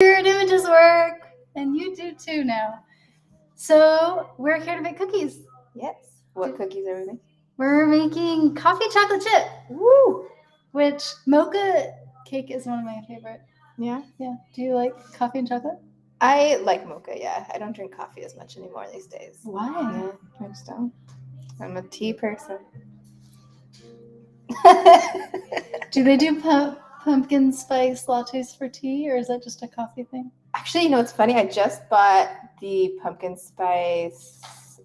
Your images work, and you do too now. So we're here to make cookies. Yes. What cookies are we making? We're making coffee chocolate chip. Woo! Which mocha cake is one of my favorite. Yeah. Yeah. Do you like coffee and chocolate? I like mocha, yeah. I don't drink coffee as much anymore these days. Why? Yeah, I just don't. I'm a tea person. Do they do pumpkin spice lattes for tea, or is that just a coffee thing? Actually, you know, it's funny. I just bought the pumpkin spice.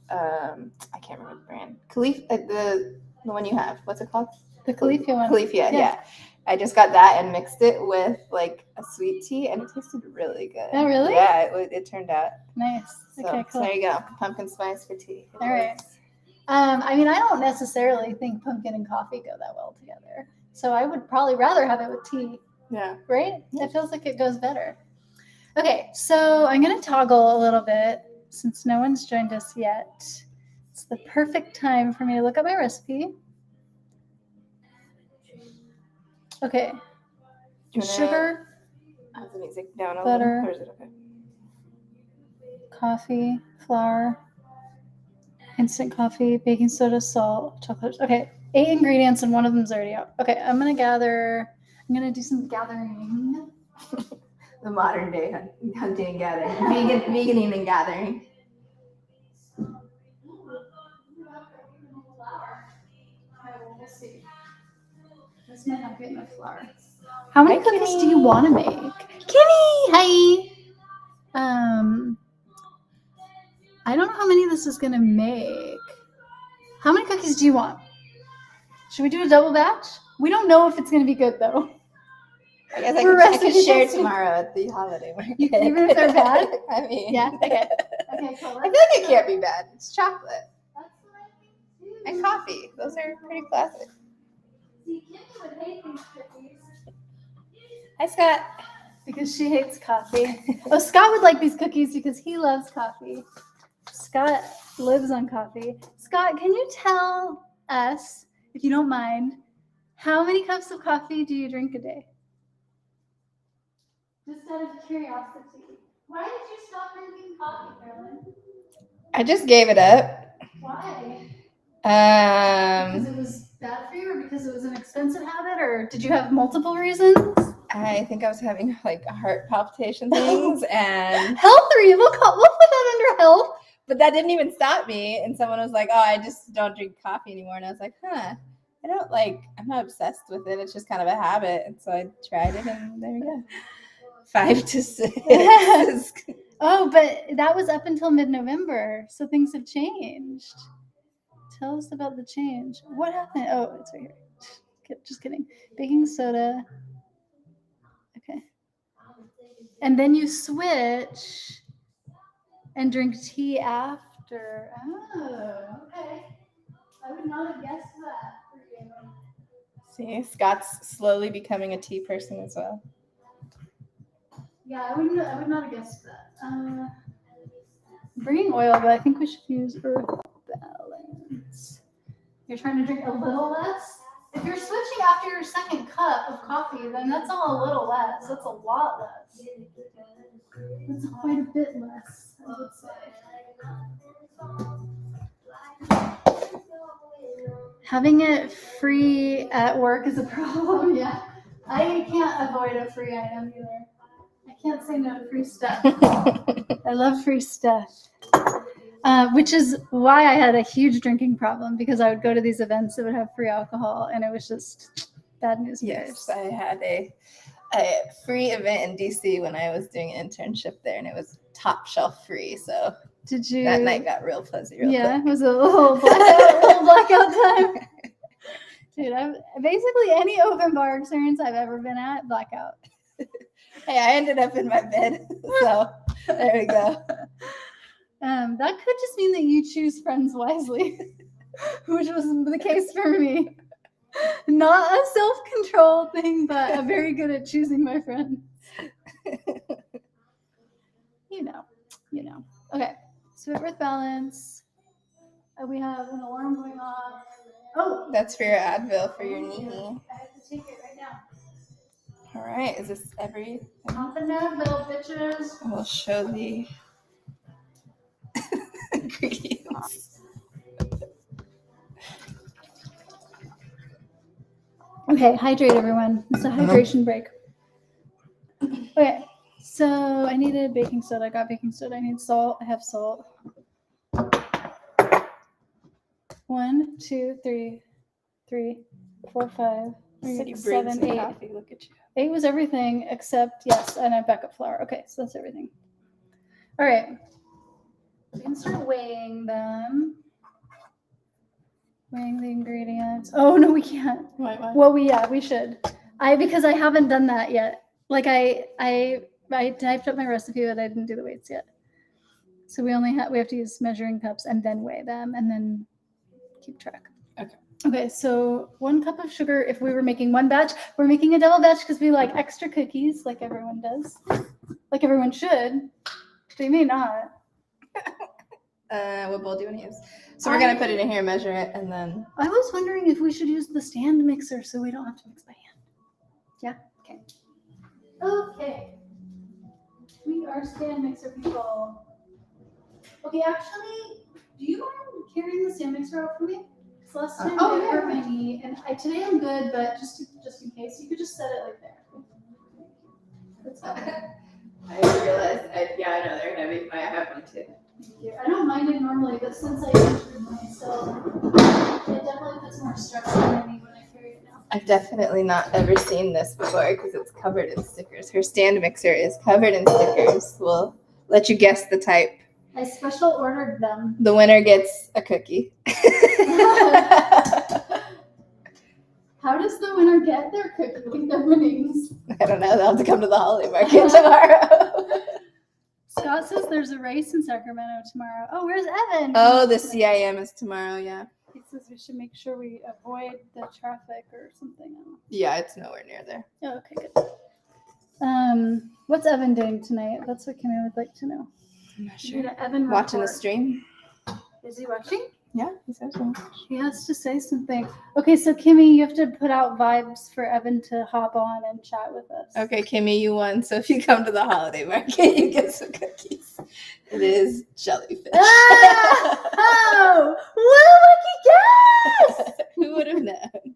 I can't remember the brand. The one you have. What's it called? The Califia one. Califia, yeah. I just got that and mixed it with like a sweet tea, and it tasted really good. Oh, really? Yeah, it turned out Nice. So, Okay, cool. So there you go, pumpkin spice for tea. All right. I mean, I don't necessarily think pumpkin and coffee go that well together, so I would probably rather have it with tea. Yeah. Right? It feels like it goes better. Okay, so I'm going to toggle a little bit since no one's joined us yet. It's the perfect time for me to look up my recipe. Okay. Sugar. Has the music down a butter, little? Or is it okay? Coffee, flour, instant coffee, baking soda, salt, chocolate. Okay, 8 ingredients and one of them's already out. Okay, I'm going to do some gathering. The modern day hunting and gathering. Veganing and gathering. We'll see. This might not get enough flour. How many cookies do you want to make? Kimmy! Hi! I don't know how many this is going to make. How many cookies do you want? Should we do a double batch? We don't know if it's going to be good, though. I guess I can share tomorrow at the holiday market. Even if they're bad? I mean. Yeah? Okay. Okay, cool. I feel like it can't be bad. It's chocolate. That's what I think too. And coffee. Those are pretty classic. See, Kimmy would hate these cookies. Hi, Scott. Because she hates coffee. Oh, Scott would like these cookies because he loves coffee. Scott lives on coffee. Scott, can you tell us, if you don't mind, how many cups of coffee do you drink a day? Just out of curiosity. Why did you stop drinking coffee, Carolyn? I just gave it up. Why? Because it was bad for you, or because it was an expensive habit, or did you have multiple reasons? I think I was having like heart palpitation things and health reasons. We'll put that under health. But that didn't even stop me. And someone was like, "Oh, I just don't drink coffee anymore." And I was like, I'm not obsessed with it. It's just kind of a habit. And so I tried it, and there we go. 5 to 6. Oh, but that was up until mid-November, so things have changed. Tell us about the change. What happened? Oh, it's right here. Just kidding. Baking soda. Okay. And then you switch and drink tea after. Oh, okay. I would not have guessed that for you. See, Scott's slowly becoming a tea person as well. Yeah, I would not have guessed that. I'm bringing oil, but I think we should use Earth Balance. You're trying to drink a little less? If you're switching after your second cup of coffee, then that's all a little less. That's a lot less. That's quite a bit less, I would say. Having it free at work is a problem, yeah. I can't avoid a free item either. I can't say no to free stuff. I love free stuff. Which is why I had a huge drinking problem, because I would go to these events that would have free alcohol, and it was just bad news. Yes, I had a free event in DC when I was doing an internship there, and it was top shelf free. So did you? That night got real fuzzy. Quick. It was a little blackout time. Dude, basically any open bar experience I've ever been at, blackout. Hey, I ended up in my bed, so there we go. That could just mean that you choose friends wisely, which was the case for me. Not a self-control thing, but I'm very good at choosing my friends. You know. Okay, so Earth Balance. We have an alarm going off. Oh, that's for your Advil for your knee. I have to take it right now. All right, is this every? Open up, little bitches. We'll show the ingredients. Okay, hydrate everyone. It's a hydration break. Okay, so I needed baking soda. I got baking soda. I need salt. I have salt. 1, 2, 3, 4, 5, You said you 6, brewed 7, some 8. coffee. Look at you. 8 was everything except, yes, and I have backup flour. Okay, so that's everything. All right. We can start weighing them. Weighing the ingredients. Oh, no, we can't. Why? Well, we should. Because I haven't done that yet. Like I typed up my recipe, but I didn't do the weights yet. So we have to use measuring cups and then weigh them and then keep track. Okay, so 1 cup of sugar. If we were making one batch, we're making a double batch because we like extra cookies, like everyone does, like everyone should. They may not. What bowl do you want to use? So we're gonna put it in here, measure it, and then. I was wondering if we should use the stand mixer so we don't have to mix by hand. Yeah. Okay. Okay. We are stand mixer people. Okay, actually, do you mind carrying the stand mixer out for me? Because last time I hurt my knee, and today I'm good, but just in case, you could just set it like there. That's fine. I realized, I know they're heavy. I have one too. Thank you. I don't mind it normally, but since I injured myself, it definitely puts more stress on me when I carry it now. I've definitely not ever seen this before because it's covered in stickers. Her stand mixer is covered in stickers. We'll let you guess the type. I special ordered them. The winner gets a cookie. How does the winner get their cookie, their winnings? I don't know. They'll have to come to the holiday market tomorrow. Scott says there's a race in Sacramento tomorrow. Oh, where's Evan? Oh, the CIM is tomorrow, yeah. He says we should make sure we avoid the traffic or something. Yeah, it's nowhere near there. Oh, okay, good. What's Evan doing tonight? That's what Kimmy would like to know. I'm not Need sure. an Evan Watching the report. stream? Is he watching? Yeah, he says so. He has to say something. Okay, so Kimmy, you have to put out vibes for Evan to hop on and chat with us. Okay, Kimmy, you won. So if you come to the holiday market, you get some cookies. It is jellyfish. Ah! Oh, what a lucky guess! Who would have known?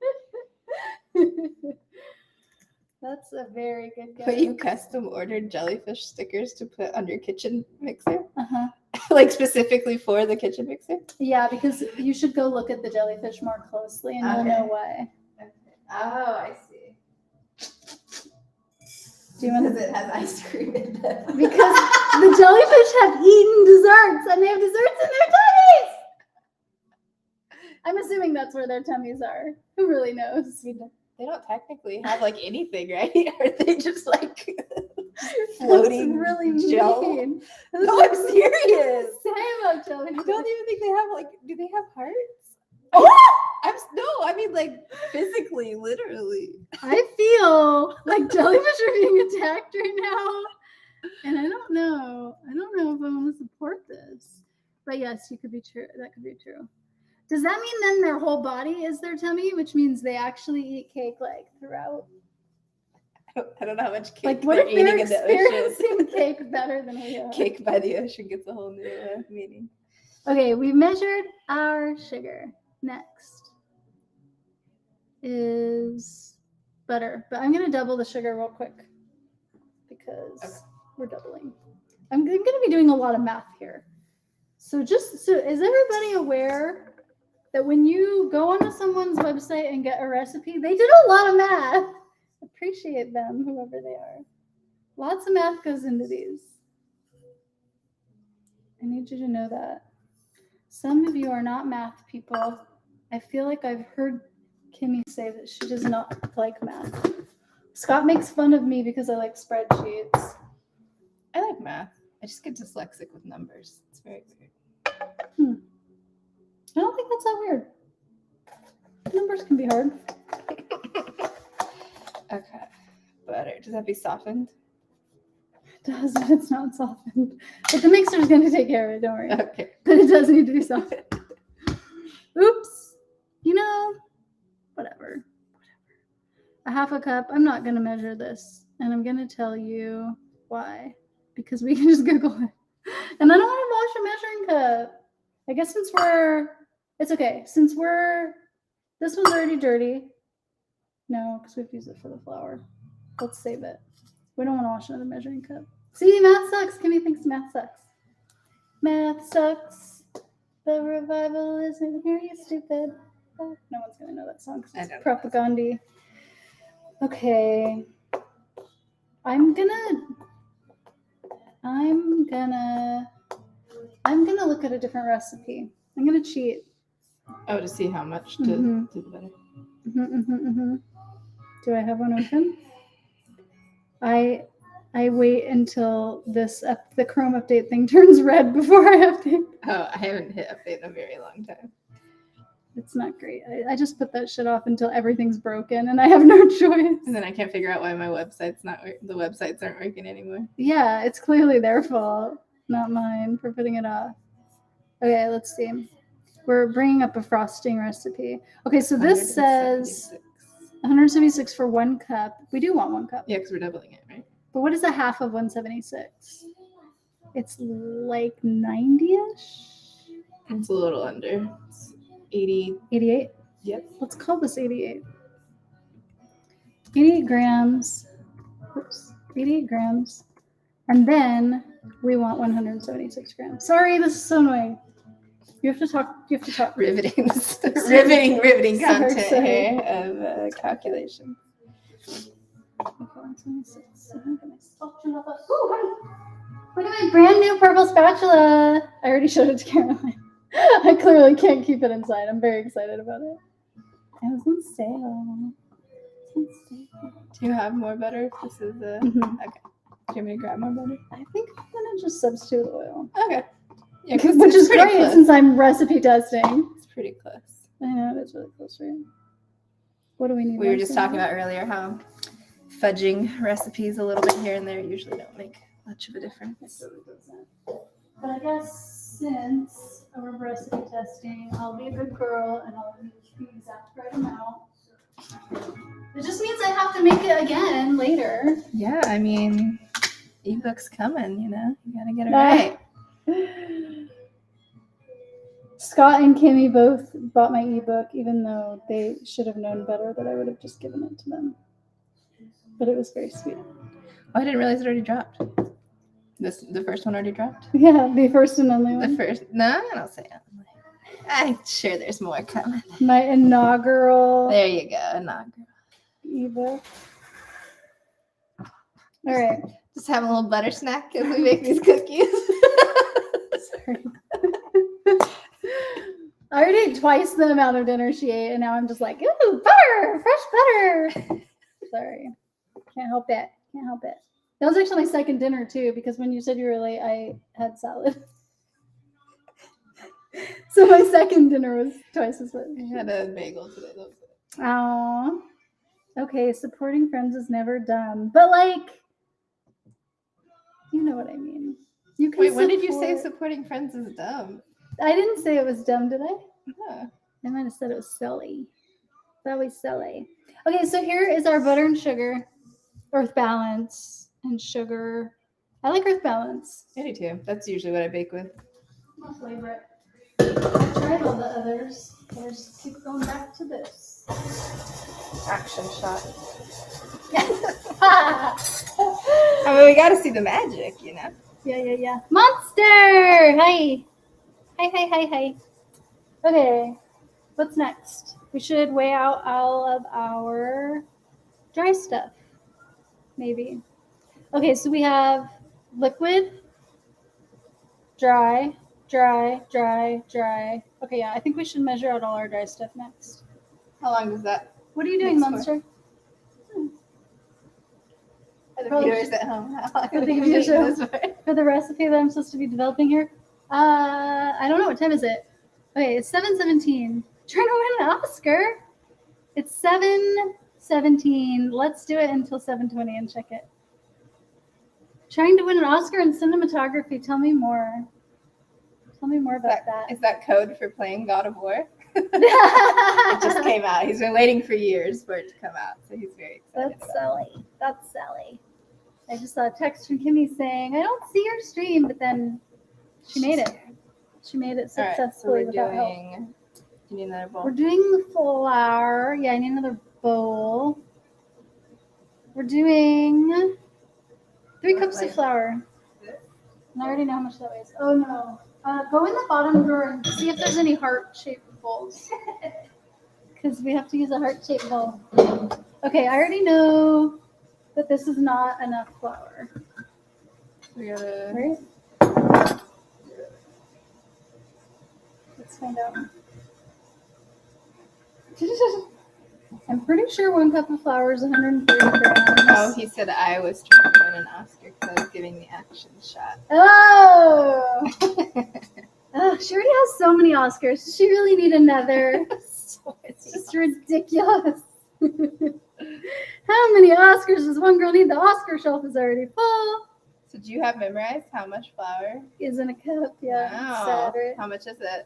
That's a very good guess. But you custom ordered jellyfish stickers to put on your kitchen mixer? Uh-huh. Like specifically for the kitchen mixer? Yeah, because you should go look at the jellyfish more closely and you'll know why. Okay. Oh, I see. Do you want Because it has ice cream in them. Because the jellyfish have eaten desserts and they have desserts in their tummies. I'm assuming that's where their tummies are. Who really knows? They don't technically have like anything, right? Are they just like floating That's really gel? mean. No, I'm serious. Say about I jellyfish. don't even think they have like. Do they have hearts? Oh! I mean like physically, literally. I feel like jellyfish are being attacked right now, and I don't know if I want to support this. But yes, you could be true. That could be true. Does that mean then their whole body is their tummy, which means they actually eat cake like throughout? I don't know how much cake Like, what they're if they're eating in the ocean. experiencing cake better than we are? Cake by the ocean gets a whole new meaning. Okay, we measured our sugar. Next is butter, but I'm gonna double the sugar real quick because we're doubling. I'm gonna be doing a lot of math here. So is everybody aware that when you go onto someone's website and get a recipe, they did a lot of math. Appreciate them, whoever they are. Lots of math goes into these. I need you to know that. Some of you are not math people. I feel like I've heard Kimmy say that she does not like math. Scott makes fun of me because I like spreadsheets. I like math. I just get dyslexic with numbers. It's very weird. I don't think that's that weird. Numbers can be hard. Okay. Butter. Does that have to be softened? It does, but it's not softened. But the mixer's going to take care of it, don't worry. Okay. But it does need to be softened. Oops. You know, whatever. I half a cup. I'm not gonna measure this, and I'm gonna tell you why. Because we can just Google it. And I don't want to wash a measuring cup. I guess it's okay. This one's already dirty. No, because we have to use it for the flour. Let's save it. We don't want to wash another measuring cup. See, math sucks. Kimmy thinks math sucks. Math sucks. The revival isn't here, you stupid. Oh, no one's gonna know that song because it's propaganda. Okay. I'm gonna look at a different recipe. I'm gonna cheat. Oh, to see how much to Mhm. do the butter. Do I have one open? I wait until the Chrome update thing turns red before I update. Oh, I haven't hit update in a very long time. It's not great. I just put that shit off until everything's broken and I have no choice. And then I can't figure out why the websites aren't working anymore. Yeah, it's clearly their fault, not mine, for putting it off. Okay, let's see. We're bringing up a frosting recipe. Okay, so this says 176 for 1 cup. We do want 1 cup. Yeah, because we're doubling it, right? But what is a half of 176? It's like 90-ish? It's a little under. It's 80. 88? Yep. Let's call this 88. 88 grams. Oops. 88 grams. And then we want 176 grams. Sorry, this is so annoying. You have to talk. Riveting Sorry. content here of calculation. Okay, 176. Ooh, look at my brand new purple spatula. I already showed it to Caroline. I clearly can't keep it inside. I'm very excited about it. It was on sale. Do you have more butter? This is the Mhm. okay. Do you want me to grab more butter? I think I'm gonna just substitute oil. Okay. Yeah, Which is pretty great close. since I'm recipe testing. It's pretty close. I know, it's really close for you. What do we need? We were just talking about earlier how fudging recipes a little bit here and there usually don't make much of a difference. But I guess since we're recipe testing, I'll be a good girl and I'll use the exact right amount. It just means I have to make it again later. Yeah, I mean, ebook's coming, you know? You gotta get it right. Scott and Kimmy both bought my ebook, even though they should have known better that I would have just given it to them. But it was very sweet. Oh, I didn't realize it already dropped. The first one already dropped? Yeah, the first and only one. No, I don't say it. I'm sure there's more coming. My inaugural There you go, inaugural. ebook. All right. Just have a little butter snack as we make these cookies. Sorry. I already ate twice the amount of dinner she ate, and now I'm just like, ooh, butter, fresh butter. Sorry. Can't help it. That was actually my second dinner, too, because when you said you were late, I had salad. So my second dinner was twice as much. I had a bagel today. That was it. Aww. Okay, supporting friends is never dumb. But, like, you know what I mean. You can Wait, when did you say support- supporting friends is dumb? I didn't say it was dumb, did I? No. I might have said it was silly. That was silly. Okay, so here is our butter and sugar. Earth Balance and sugar. I like Earth Balance. I do too. That's usually what I bake with. My favorite. I tried all the others. I just keep going back to this. Action shot. Yeah. I mean, we gotta see the magic, you know? Yeah. Monster! Hi. Hi. Okay, what's next? We should weigh out all of our dry stuff. Maybe. Okay, so we have liquid, dry. Okay, yeah, I think we should measure out all our dry stuff next. How long does that? What are you doing, Next Monster? For the Probably viewers at home, how long For are the you viewers making at this for? For the recipe that I'm supposed to be developing here? I don't know. What time is it? Okay, it's 7:17. Trying to win an Oscar. It's 7:17. Let's do it until 7:20 and check it. Trying to win an Oscar in cinematography. Tell me more. Tell me more about that. Is that code for playing God of War? It just came out. He's been waiting for years for it to come out, so he's very excited. That's Sally. That's Sally. I just saw a text from Kimmy saying, I don't see your stream, but then she made it. She made it All right, so successfully we're without help. doing. Do you need another bowl? We're doing the flour. Yeah, I need another bowl. We're doing 3 cups of flour. And I already know how much that weighs. Oh no. Go in the bottom drawer and see if there's any heart-shaped bowls. Because we have to use a heart-shaped bowl. Okay, I already know that this is not enough flour. We gotta. Right? Let's find out. I'm pretty sure 1 cup of flour is 130 grams. Oh, he said I was trying to win an Oscar because I was giving the action shot. Oh! Oh, she already has so many Oscars. Does she really need another? It's just ridiculous. How many Oscars does one girl need? The Oscar shelf is already full. So do you have memorized how much flour? Is in a cup, yeah. Wow. Sad, right? How much is it?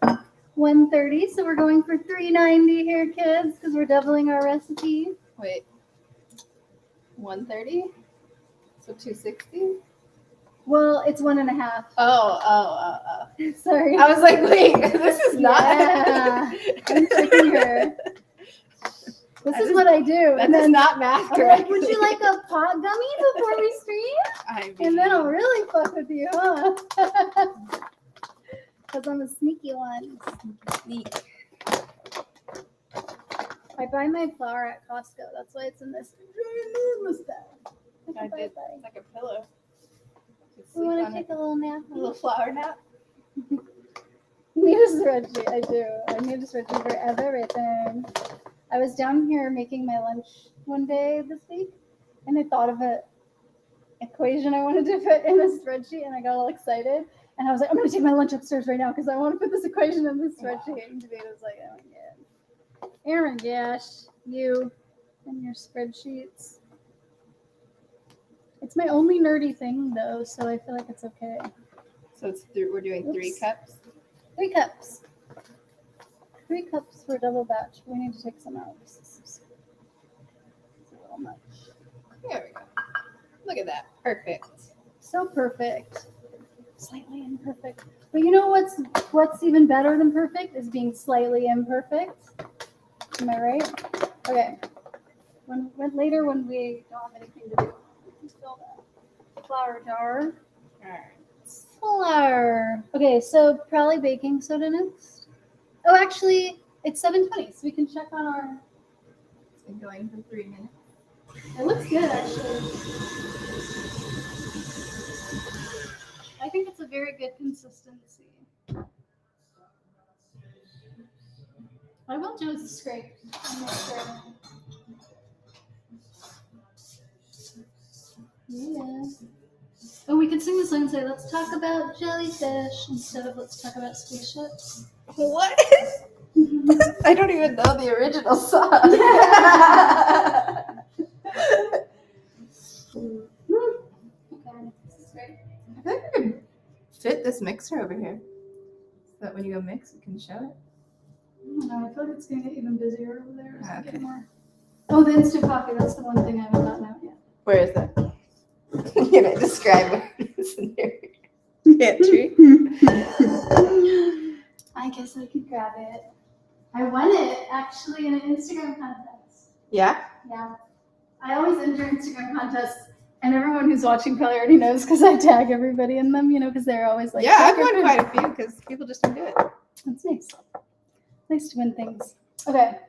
130, so we're going for 390 here, kids, because we're doubling our recipe. Wait. 130? So 260? Well, it's 1.5. Oh. Sorry. I was like, wait, this is not. Yeah. I'm tricking her. This is what I do. That And does then not math I'm correctly. like, would you like a pot gummy before we stream? I mean, And then I'll really fuck with you, huh? Because I'm a sneaky one. sneak. I buy my flour at Costco. That's why it's in this enormous bag. I did. It's like a pillow. You could We sleep want on to it. take a little nap. A little flower nap. Need a spreadsheet. I do. I need a spreadsheet for everything. I was down here making my lunch one day this week, and I thought of an equation I wanted to put in a spreadsheet, and I got all excited. And I was like, I'm going to take my lunch upstairs right now because I want to put this equation in this spreadsheet. And David was like, oh my god. Aaron, gosh, you and your spreadsheets. It's my only nerdy thing, though, so I feel like it's okay. So it's we're doing 3 Oops. cups. 3 cups. 3 cups for a double batch. We need to take some out. This is a little much. There we go. Look at that. Perfect. So perfect. Slightly imperfect. But you know what's even better than perfect is being slightly imperfect. Am I right? Okay. When later when we don't have anything to do, we can fill that flour jar. All right. Flour. Okay, so probably baking soda next. Oh, actually, it's 7:20, so we can check on our. It's been going for 3 minutes. It looks good, actually. I think it's a very good consistency. I will just scrape and make sure. Yeah. Oh, we could sing the song and say, let's talk about jellyfish instead of let's talk about spaceships. What? I don't even know the original song. Okay, this is great. I feel like I could fit this mixer over here. So that when you go mix, you can show it. I don't know, I feel like it's going to get even busier over there. So Okay. get more. Oh, the instant coffee. That's the one thing I haven't gotten out yet. Where is that? Can I describe where it is in there? Pantry. I guess I could grab it. I won it actually in an Instagram contest. Yeah? Yeah. I always enter Instagram contests, and everyone who's watching probably already knows because I tag everybody in them, because they're always like, Yeah, I've won quite a few because people just don't do it. That's nice. Nice to win things. Okay.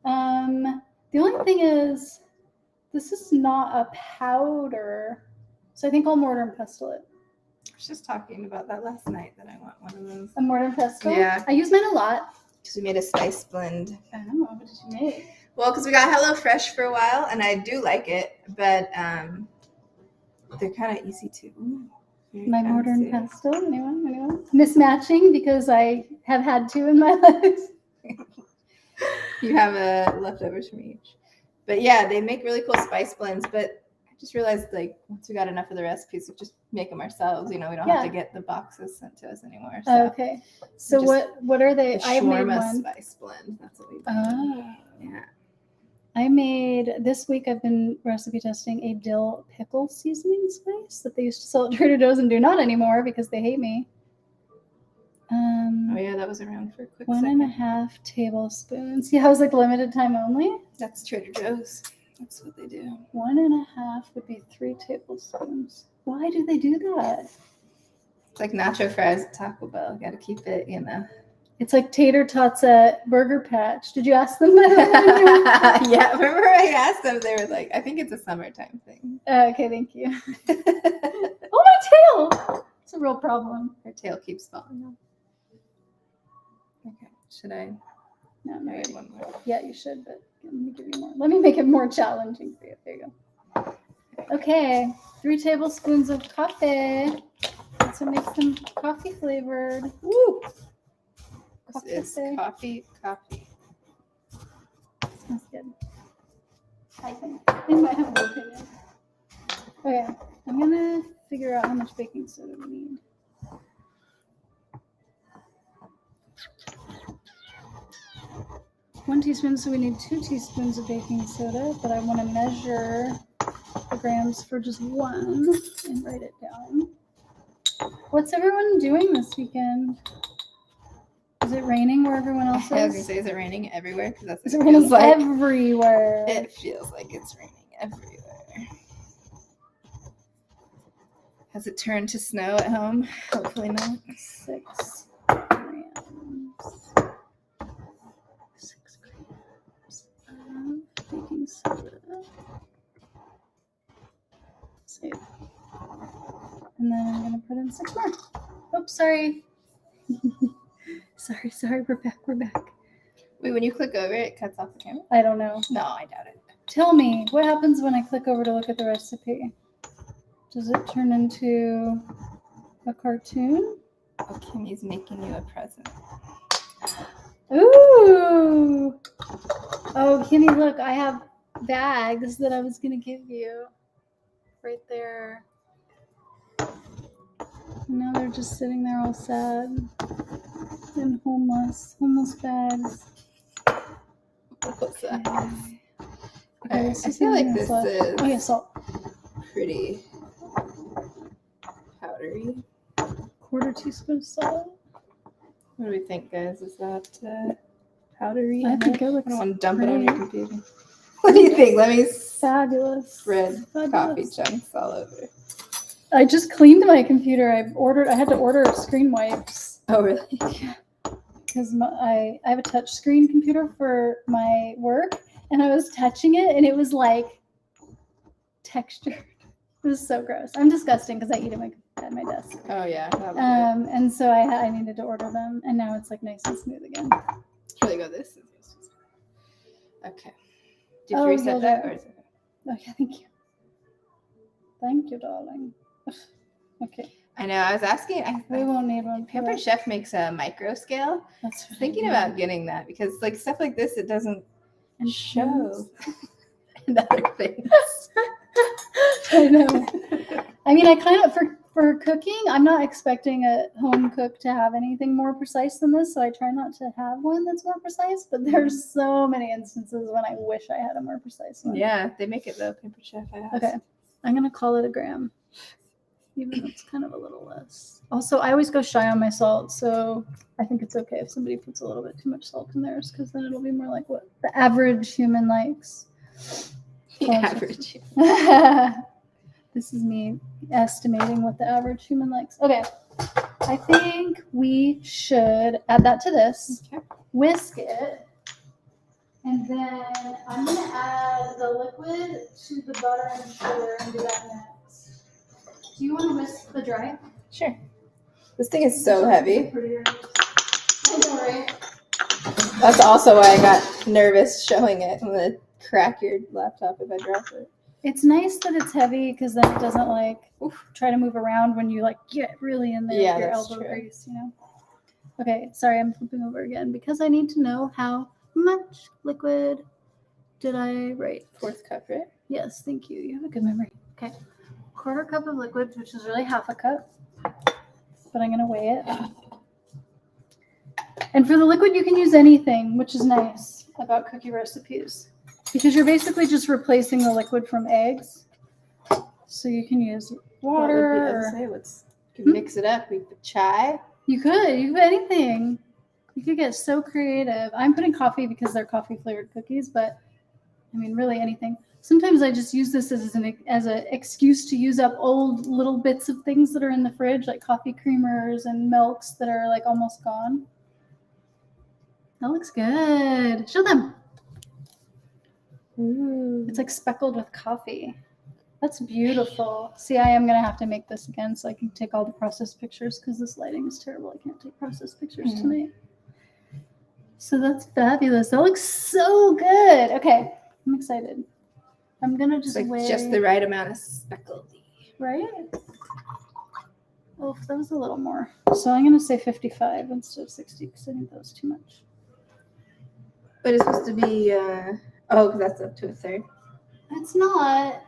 The only thing is, this is not a powder, so I think I'll mortar and pestle it. I was just talking about that last night that I want one of those. A mortar and pestle? Yeah. I use mine a lot. Because we made a spice blend. I don't know. What did you make? Well, because we got HelloFresh for a while, and I do like it, but they're kind of easy to. My mortar and pestle? Anyone? Mismatching because I have had 2 in my life. You have leftovers from each. But yeah, they make really cool spice blends, but I just realized like once we got enough of the recipes, we just make them ourselves. We don't have to Yeah. get the boxes sent to us anymore. Oh, okay. So just- what are they? The I made shawarma one. spice blend. That's what we do. Oh. Yeah. I made this week. I've been recipe testing a dill pickle seasoning spice that they used to sell at Trader Joe's and do not anymore because they hate me. Oh yeah, that was around for a quick 1.5 tablespoons. Yeah, I was like limited time only. That's Trader Joe's. That's what they do. 1.5 would be 3 tablespoons. Why do they do that? It's like nacho fries at Taco Bell. Got to keep it, It's like tater tots at Burger Patch. Did you ask them that? Yeah, remember I asked them, they were like, I think it's a summertime thing. Okay, thank you. Oh, my tail! It's a real problem. Her tail keeps falling off. Okay, should I? No, no. Maybe one more. Yeah, you should, but let me give you more. Let me make it more challenging for you. There you go. Okay, 3 tablespoons of coffee. That's what makes them coffee flavored. Woo! This is coffee. Smells good. I think. In my humble opinion. Okay, I'm gonna figure out how much baking soda we need. One teaspoon, so we need 2 teaspoons of baking soda, but I want to measure the grams for just 1 and write it down. What's everyone doing this weekend? Is it raining where everyone else I was gonna is? say, is it raining everywhere? Because that's Is it what raining feels like. everywhere? It feels like it's raining everywhere. Has it turned to snow at home? Hopefully not. 6 grams. 6 grams of baking soda. Save. And then I'm gonna put in 6 more. Oops, sorry. sorry, we're back. Wait, when you click over it, cuts off the camera? I don't know. No, I doubt it. Tell me, what happens when I click over to look at the recipe? Does it turn into a cartoon? Oh, Kimmy's making you a present. Ooh! Oh, Kimmy, look, I have bags that I was going to give you. Right there. Now they're just sitting there all sad and homeless bags. What's that? Okay, I let's see feel like something this else left. is Oh, yeah, salt. pretty powdery. 1/4 teaspoon of salt. What do we think, guys? Is that powdery? I think it I looks don't want to dump it on your great. computer. What do you think? Let me Fabulous. spread coffee Fabulous. chunks all over. I just cleaned my computer. I had to order screen wipes Oh, really? because I have a touch screen computer for my work, and I was touching it, and it was like textured. It was so gross. I'm disgusting because I eat at my desk. Oh, yeah. That was And so I needed to order them, and now it's like nice and smooth again. really good. This is okay. Did you Oh, reset you'll that? do- Or is it... Okay, thank you. Thank you, darling. Okay, I know. I was asking. we won't need one. for Pampered that. Chef makes a micro scale. That's what I Thinking need. about getting that because like stuff like this, it doesn't And show. And other things. I know. I mean, I kind of for cooking, I'm not expecting a home cook to have anything more precise than this, so I try not to have one that's more precise. But there's so many instances when I wish I had a more precise one. Yeah, they make it though. Pampered Chef. I asked. Okay, I'm gonna call it a gram, even though it's kind of a little less. Also, I always go shy on my salt, so I think it's okay if somebody puts a little bit too much salt in theirs, because then it'll be more like what the average human likes. The Oh, average. This is me estimating what the average human likes. Okay, I think we should add that to this, Okay. whisk it, and then I'm going to add the liquid to the butter and sugar and do that next. Do you want to whisk the dry? Sure. This thing is so heavy. Prettier. I know, right? That's also why I got nervous showing it. I'm gonna crack your laptop if I drop it. It's nice that it's heavy because then it doesn't like Oof. try to move around when you like get really in there Yeah, with your that's elbow true. grease, you know. Okay, sorry, I'm flipping over again because I need to know how much liquid did I write. 4th cup, right? Yes, thank you. You have a good memory. Okay. Quarter cup of liquid, which is really half a cup, but I'm gonna weigh it. And for the liquid, you can use anything, which is nice about cookie recipes, because you're basically just replacing the liquid from eggs. So you can use water. You could mix it up. We put chai. You could anything. You could get so creative. I'm putting coffee because they're coffee flavored cookies, but I mean, really anything. Sometimes I just use this as an excuse to use up old little bits of things that are in the fridge, like coffee creamers and milks that are like almost gone. That looks good. Show them. Ooh. It's like speckled with coffee. That's beautiful. See, I am gonna have to make this again so I can take all the process pictures because this lighting is terrible. I can't take process pictures tonight. So that's fabulous. That looks so good. Okay, I'm excited. I'm gonna just weigh just the right amount of speckledy. Right? Oh, that was a little more. So I'm gonna say 55 instead of 60 because I think that was too much. But it's supposed to be because that's up to a third. It's not.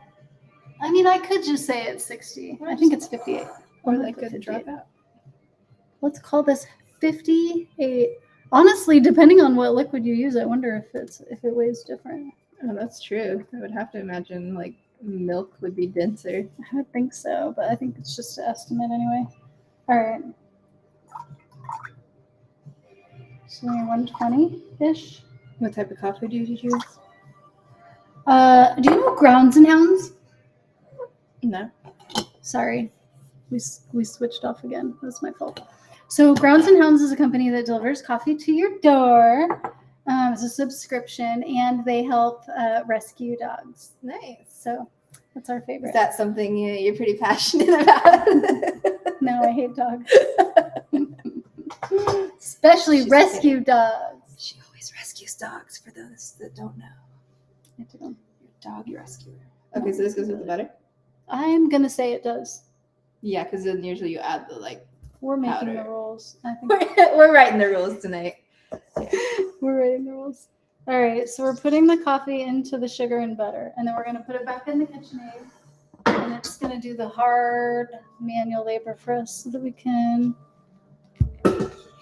I mean, I could just say it's 60. I think it's 58. Or like a dropout. Let's call this 58. Honestly, depending on what liquid you use, I wonder if it weighs different. Oh, that's true. I would have to imagine like milk would be denser. I would think so, but I think it's just an estimate anyway. All right. So 120-ish. What type of coffee do you use? Do you know Grounds and Hounds? No. Sorry, we switched off again. That's my fault. So Grounds and Hounds is a company that delivers coffee to your door. It's a subscription, and they help rescue dogs. Nice. So that's our favorite. Is that something you're pretty passionate about? No, I hate dogs. Especially rescue dogs. She always rescues dogs, for those that don't know. I do. Your dog rescuer. Okay, so this goes with the butter? I'm going to say it does. Yeah, because then usually you add the like. We're making powder. the rules. I think We're writing the rules tonight. we're writing the rules. All right, so we're putting the coffee into the sugar and butter, and then we're going to put it back in the KitchenAid, and it's going to do the hard manual labor for us so that we can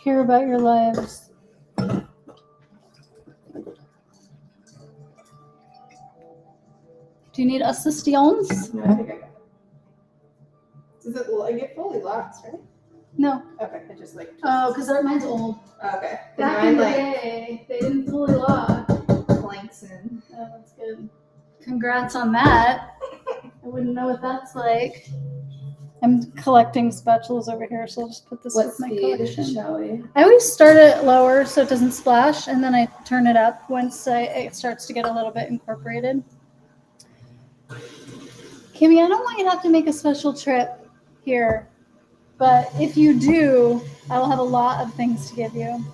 hear about your lives. Do you need assistance? No, I think I got it. Does it get fully locked, right? No. Okay, I just like. Oh, because mine's old. Okay. Back in the day, they didn't fully lock. Planks in. Oh, that's good. Congrats on that. I wouldn't know what that's like. I'm collecting spatulas over here, so I'll just put this with my collection. Shall we? I always start it lower so it doesn't splash, and then I turn it up once it starts to get a little bit incorporated. Kimmy, I don't want you to have to make a special trip here, but if you do, I'll have a lot of things to give you.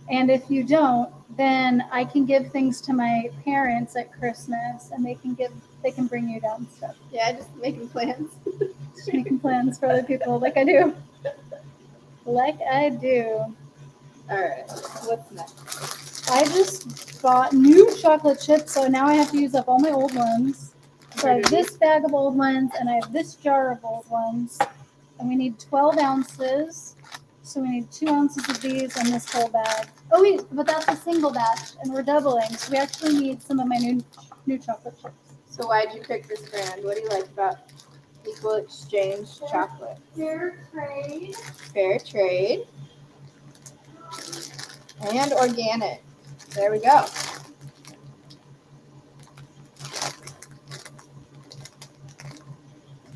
And if you don't, then I can give things to my parents at Christmas, and they can bring you down stuff. Yeah, just making plans. Just making plans for other people, like I do. Like I do. All right. What's next? I just bought new chocolate chips, so now I have to use up all my old ones. So I have this bag of old ones, and I have this jar of old ones. And we need 12 ounces. So we need 2 ounces of these and this whole bag. Oh wait, but that's a single batch, and we're doubling. So we actually need some of my new chocolate chips. So why'd you pick this brand? What do you like about Equal Exchange chocolate? Fair trade. Fair trade. And organic. There we go.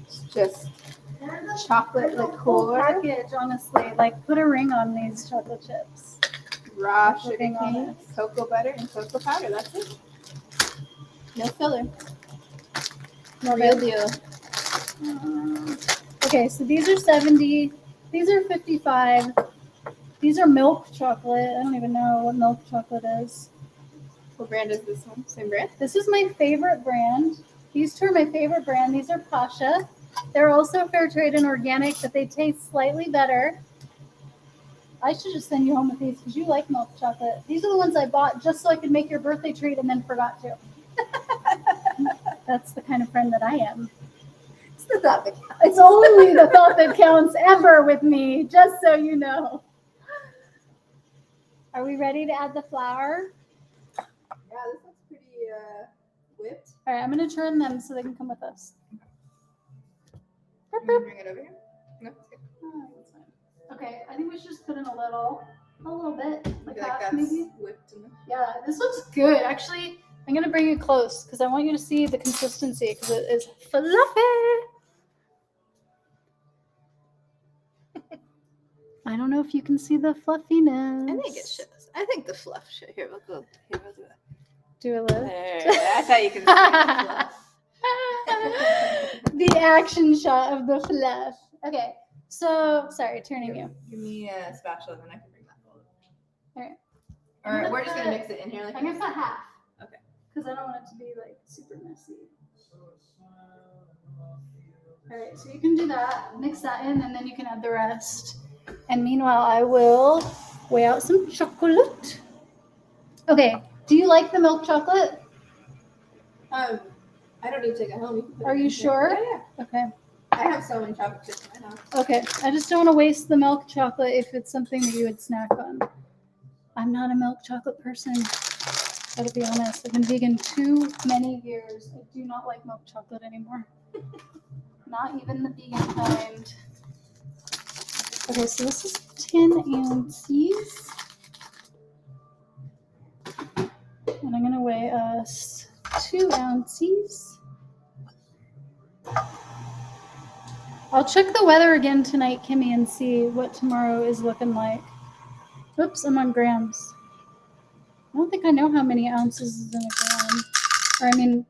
It's just chocolate liqueur. Package, honestly. Like, put a ring on these chocolate chips. Raw Put a sugar ring on cane, it. cocoa butter, and cocoa powder. That's it. No filler. Love Real it. deal. Okay, so these are 70. These are 55. These are milk chocolate. I don't even know what milk chocolate is. What brand is this one? Same brand? This is my favorite brand. These two are my favorite brand. These are Pasha. They're also fair trade and organic, but they taste slightly better. I should just send you home with these because you like milk chocolate. These are the ones I bought just so I could make your birthday treat and then forgot to. That's the kind of friend that I am. It's the thought that counts. It's only the thought that counts ever with me, just so you know. Are we ready to add the flour? Yeah, this looks pretty whipped. All right, I'm going to turn them so they can come with us. Can you bring it over here? No, it's good. Oh, that's fine. Okay, I think we should just put in a little bit, like I feel like half that's maybe. whipped enough. Yeah, this looks good. Actually, I'm going to bring it close because I want you to see the consistency because it is fluffy. I don't know if you can see the fluffiness. I think it shows. I think the fluff should. Here, we'll go. Here, we'll do it. Do a lift. There. That's how you can see the fluff. The action shot of the fluff. Okay, so sorry, turning you. Give me a spatula, then I can bring that bowl. All right. Or I'm gonna we're just gonna put- mix it in here. Like I'm gonna put half. Okay. Because I don't want it to be like super messy. All right, so you can do that, mix that in, and then you can add the rest. And meanwhile, I will weigh out some chocolate. Okay, do you like the milk chocolate? I don't need to take it home. You can put Are it you in sure? here. Yeah, Okay, yeah. I have so many chocolate chips in my house. okay. I just don't want to waste the milk chocolate if it's something that you would snack on. I'm not a milk chocolate person. Gotta be honest. I've been vegan too many years. I do not like milk chocolate anymore. Not even the vegan kind. Okay, so this is 10 ounces. And I'm gonna weigh us 2 ounces. I'll check the weather again tonight, Kimmy, and see what tomorrow is looking like. Oops, I'm on grams. I don't think I know how many ounces is in a gram. Or I mean,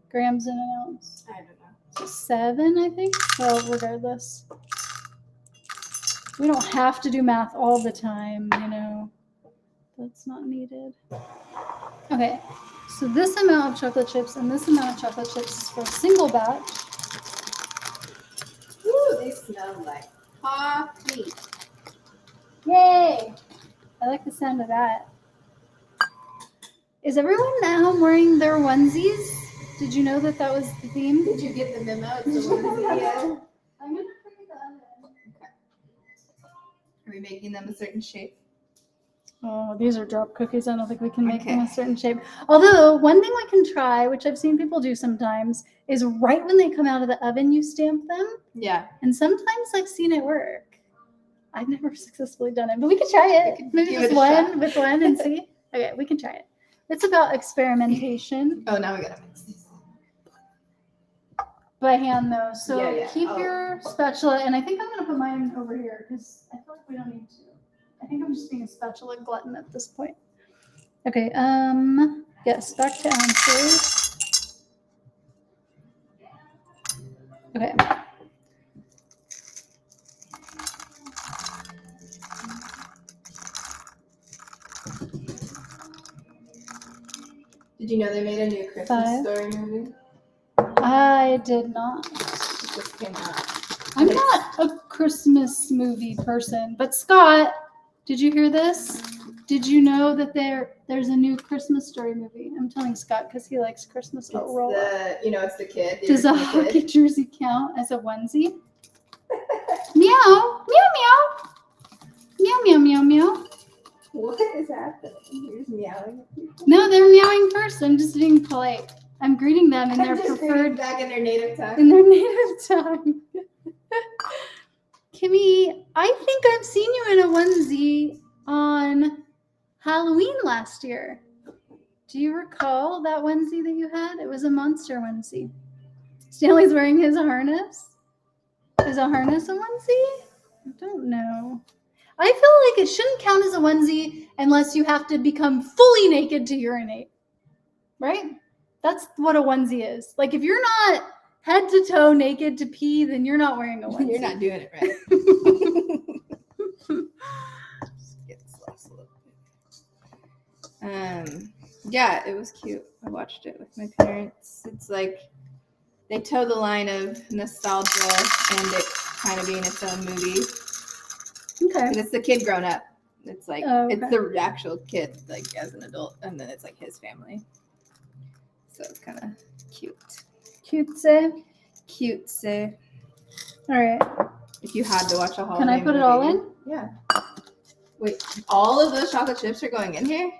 grams in an ounce. I don't know. So 7, I think. Well, regardless. We don't have to do math all the time, you know. That's not needed. Okay, so this amount of chocolate chips and this amount of chocolate chips is for a single batch. Ooh, they smell like coffee. Yay! I like the sound of that. Is everyone at home wearing their onesies? Did you know that that was the theme? Did you get the memo? It's the one yeah. I'm gonna bring the oven. Are we making them a certain shape? Oh, these are drop cookies. I don't think we can make them a Okay. certain shape. Although, one thing we can try, which I've seen people do sometimes, is right when they come out of the oven, you stamp them. Yeah. And sometimes I've seen it work. I've never successfully done it, but we could try it. We could Maybe give just it a shot. with one and see. Okay, we can try it. It's about experimentation Oh, now we gotta mix these. by hand, though. So Yeah. keep Oh. your spatula, and I think I'm gonna put mine over here because I feel like we don't need to. I think I'm just being a spatula glutton at this point. Okay. Yes, back to ounces. Okay. Did you know they made a new Christmas 5. Story movie? I did not. It just came out. I'm not a Christmas movie person, but Scott, did you hear this? Did you know that there's a new Christmas Story movie? I'm telling Scott because he likes Christmas. It's Oh, roll up. it's the kid. the Does a original kid. hockey jersey count as a onesie? Meow, meow, meow, meow, meow, meow, meow. What is happening? You're just meowing. No, they're meowing first. I'm just being polite. I'm greeting them in their Just bring preferred, it back in their native tongue. in their native tongue. Kimmy, I think I've seen you in a onesie on Halloween last year. Do you recall that onesie that you had? It was a monster onesie. Stanley's wearing his harness. Is a harness a onesie? I don't know. I feel like it shouldn't count as a onesie unless you have to become fully naked to urinate. Right? That's what a onesie is. Like if you're not head to toe naked to pee, then you're not wearing a onesie. You're not doing it right. Just get this last little bit. Yeah, it was cute. I watched it with my parents. It's like they toe the line of nostalgia and it kind of being its own movie. Okay. And it's the kid grown up. It's like Oh, it's okay. the actual kid, like as an adult, and then it's like his family. So it's kind of Cute. Cutesy. Cutesy. All right. If you had to watch a holiday Can I put it all in? Yeah. Wait, all of those chocolate chips are going in here?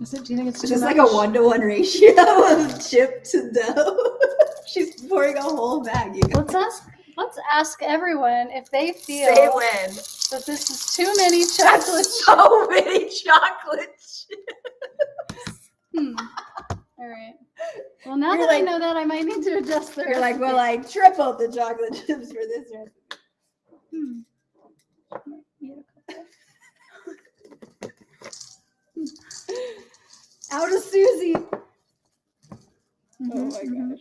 Is it? Do you think it's It's too just much? like a 1-to-1 ratio of chip to dough. She's pouring a whole bag. You guys. Let's ask everyone if they feel Say when. that this is too many chocolate. So many chocolate chips. All right. Well, now You're that I like- know that, I might need to adjust the You're like, recipe. well, I tripled the chocolate chips for this recipe. Eat a couple. Out of Susie. Mhm, Oh my mhm. gosh.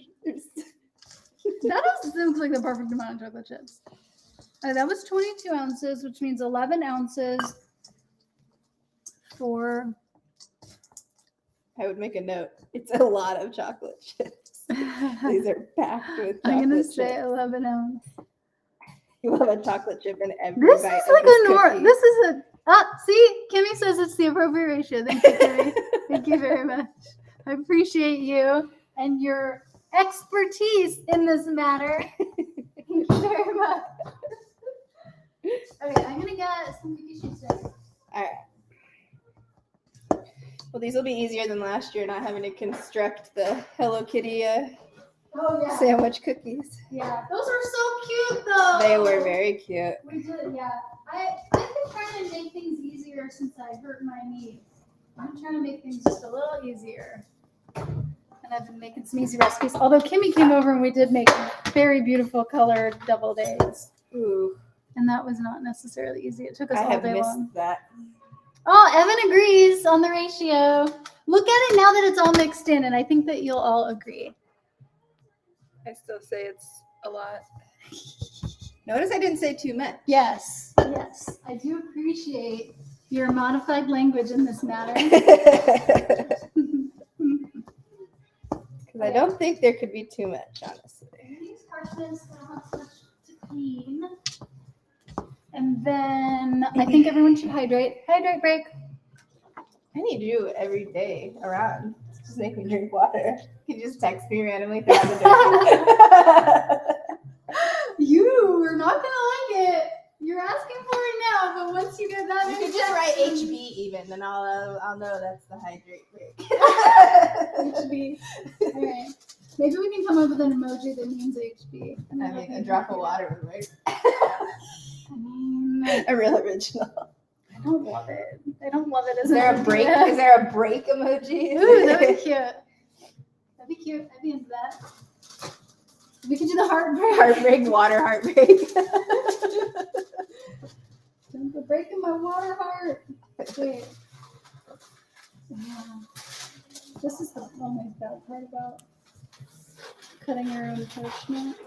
That looks like the perfect amount of chocolate chips. That was 22 ounces, which means 11 ounces for. I would make a note. It's a lot of chocolate chips. These are packed with chocolate I'm gonna chips. say 11 ounce. You have a chocolate chip in every This bite is of like this a normal. cookie. This is a. See, Kimmy says it's the appropriate ratio. Thank you, Kimmy. Thank you very much. I appreciate you and your expertise in this matter. Thank you very much. Okay, I'm gonna get some cookie sheets in. All right. Well, these will be easier than last year, not having to construct the Hello Kitty Oh yeah. sandwich cookies. Yeah, those are so cute though. They were very cute. We did, yeah. I've been trying to make things easier since I hurt my knee. I'm trying to make things just a little easier. And I've been making some easy recipes. Although Kimmy came over and we did make very beautiful colored deviled eggs. Ooh, And that was not necessarily easy. It took us I all have day missed long. that. Oh, Evan agrees on the ratio. Look at it now that it's all mixed in, and I think that you'll all agree. I still say it's a lot. Notice I didn't say too much. Yes, yes. I do appreciate your modified language in this matter. Because I don't think there could be too much, honestly. These parchments don't have so much to clean. And then I think everyone should hydrate. Hydrate break. I need you every day around. Just make me drink water. You just text me randomly throughout the day. You are not gonna like it. You're asking for it now, but once you get that, You many could just write texts- HB even, then I'll know that's the hydrate break. HB. All right. Maybe we can come up with an emoji that means HB. I mean, a drop of water would work. I mean, A real original. I don't love it. I don't love it as Is there an a break? idea. Is there a break emoji? Ooh, that'd be cute. That'd be cute. I'd be into that. We could do the heartbreak. Heartbreak, water heartbreak. The break in my water heart. Wait. Yeah. This is the only bad part about cutting your own parchment.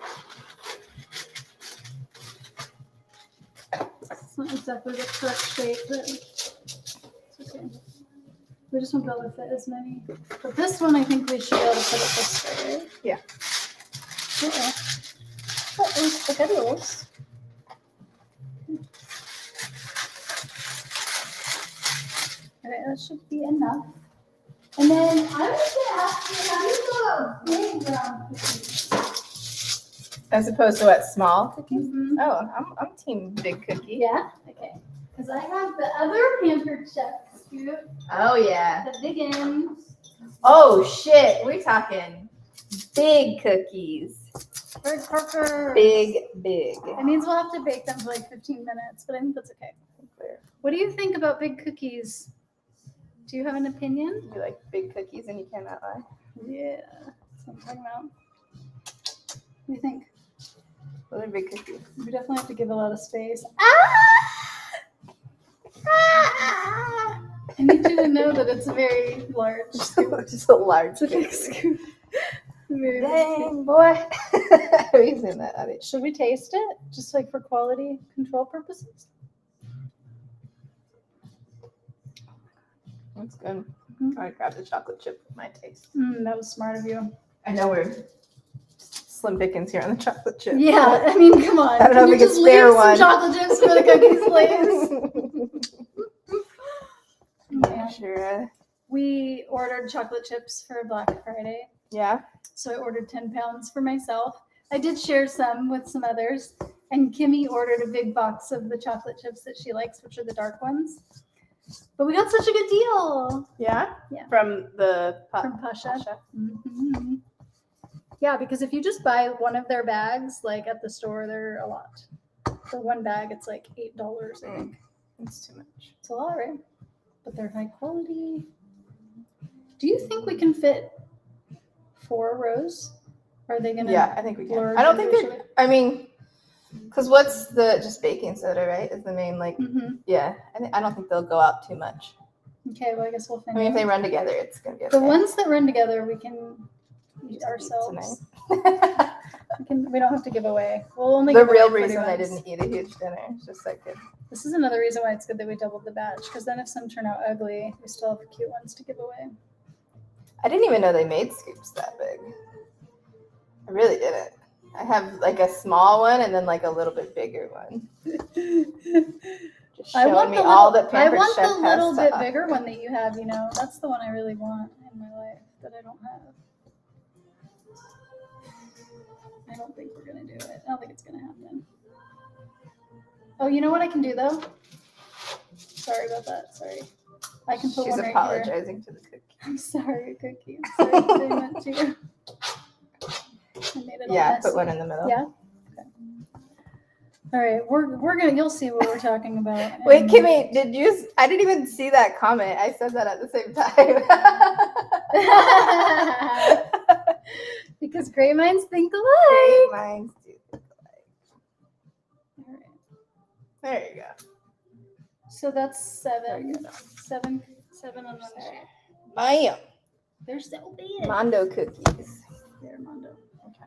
It's not exactly the correct shape, but it's okay. We just won't be able to fit as many. But this one, I think we should be able to put it this way, right? Yeah. Uh-oh. Uh-oh, spaghettios. Okay, that should be enough. And then I was going to ask you, how do you go about big round cookies? As opposed to what, small cookies? Mhm. Oh, I'm team big cookie. Yeah? Okay. Because I have the other pampered chef scoop, Oh yeah. the big ends. Oh shit, we're talking big cookies. Big crackers. Big. It means we'll have to bake them for like 15 minutes, but I think that's okay. What do you think about big cookies? Do you have an opinion? You like big cookies and you cannot lie. Yeah, that's what I'm talking about. What do you think? Those are big cookies. We definitely have to give a lot of space. I need you to know that it's a very large scoop. Just a large It's a big scoop. Very big scoop. Dang, boy. Are you saying that, Abby? Should we taste it? Just like for quality control purposes? That's good. Mhm. I grabbed the chocolate chip with my taste. That was smart of you. I know we're slim pickings here on the chocolate chip. Yeah, I mean, come on. I don't know Can if you we could just spare leave one. some chocolate chips for the cookies, please? Yeah, sure. we ordered chocolate chips for Black Friday. Yeah. So I ordered 10 pounds for myself. I did share some with some others. And Kimmy ordered a big box of the chocolate chips that she likes, which are the dark ones. But we got such a good deal. Yeah? Yeah. From the From Pasha. Mm-hmm. Yeah, because if you just buy one of their bags, like at the store, they're a lot. For one bag, it's like $8, I think. It's too much. It's a lot, right? But they're high quality. Do you think we can fit 4 rows? Are they gonna? Yeah, I think we can. blur I don't think together? they're, I mean, because what's the, just baking soda, right? Is the main, like, Mhm. yeah. I don't think they'll go out too much. Okay, well, I guess we'll I find mean, if out. they run together, it's going to be The okay. ones that run together, we can eat Just ourselves. tonight. We don't have to give away. We'll only The give away real pretty reason I ones. didn't eat a huge dinner is just so I could. This is another reason why it's good that we doubled the batch, because then if some turn out ugly, we still have cute ones to give away. I didn't even know they made scoops that big. I really didn't. I have like a small one and then like a little bit bigger one. Just showing me all that I Pampered want Chef the has little to bit offer. bigger one that you have, you know. That's the one I really want in my life that I don't have. I don't think we're gonna do it. I don't think it's gonna happen. Oh, you know what I can do though? Sorry about that. Sorry. I can put She's one right here. apologizing to the cookie. I'm sorry, Cookie. I'm sorry if I meant to. I made it all Yeah, messy. put one in the middle. Yeah. Okay. All right, we're gonna. You'll see what we're talking about. Wait, and- Kimmy, did you? I didn't even see that comment. I said that at the same time. Because great minds think Great alike. minds do think alike. All right. There you go. So that's 7. 7 on one sheet. Bam. They're so big. Mondo cookies. They're Mondo. Okay.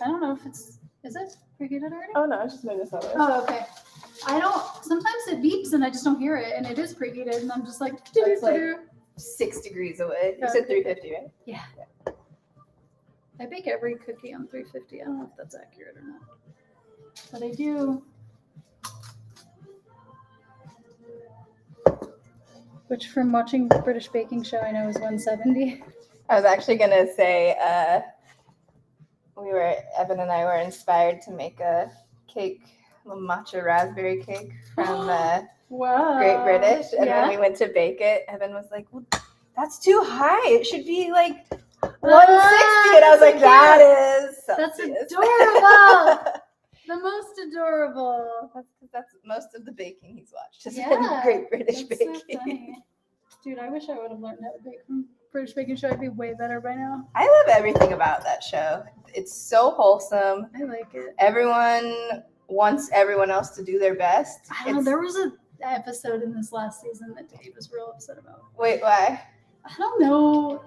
I don't know if it's. Is it preheated already? Oh no, I just made this over. Oh, okay. I don't. Sometimes it beeps and I just don't hear it, and it is preheated, and I'm just like. It's like 6 degrees away. You said Okay. 350, right? Yeah. I bake every cookie on 350. I don't know if that's accurate or not, but I do. Which, from watching British Baking Show, I know is 170. I was actually gonna say, Evan and I were inspired to make a cake, a little matcha raspberry cake from Wow. Great British, and Yeah. when we went to bake it, Evan was like, "Well, that's too high. It should be like 160." And I was like, that's "That is That's Celsius." adorable. The most adorable. That's most of the baking he's watched. Has Yeah, been Great British That's so baking. funny. Dude, I wish I would have learned how to bake from British Baking Show. I'd be way better by now. I love everything about that show. It's so wholesome. I like it. Everyone wants everyone else to do their best. I don't know. There was an episode in this last season that Dave was real upset about. Wait, why? I don't know.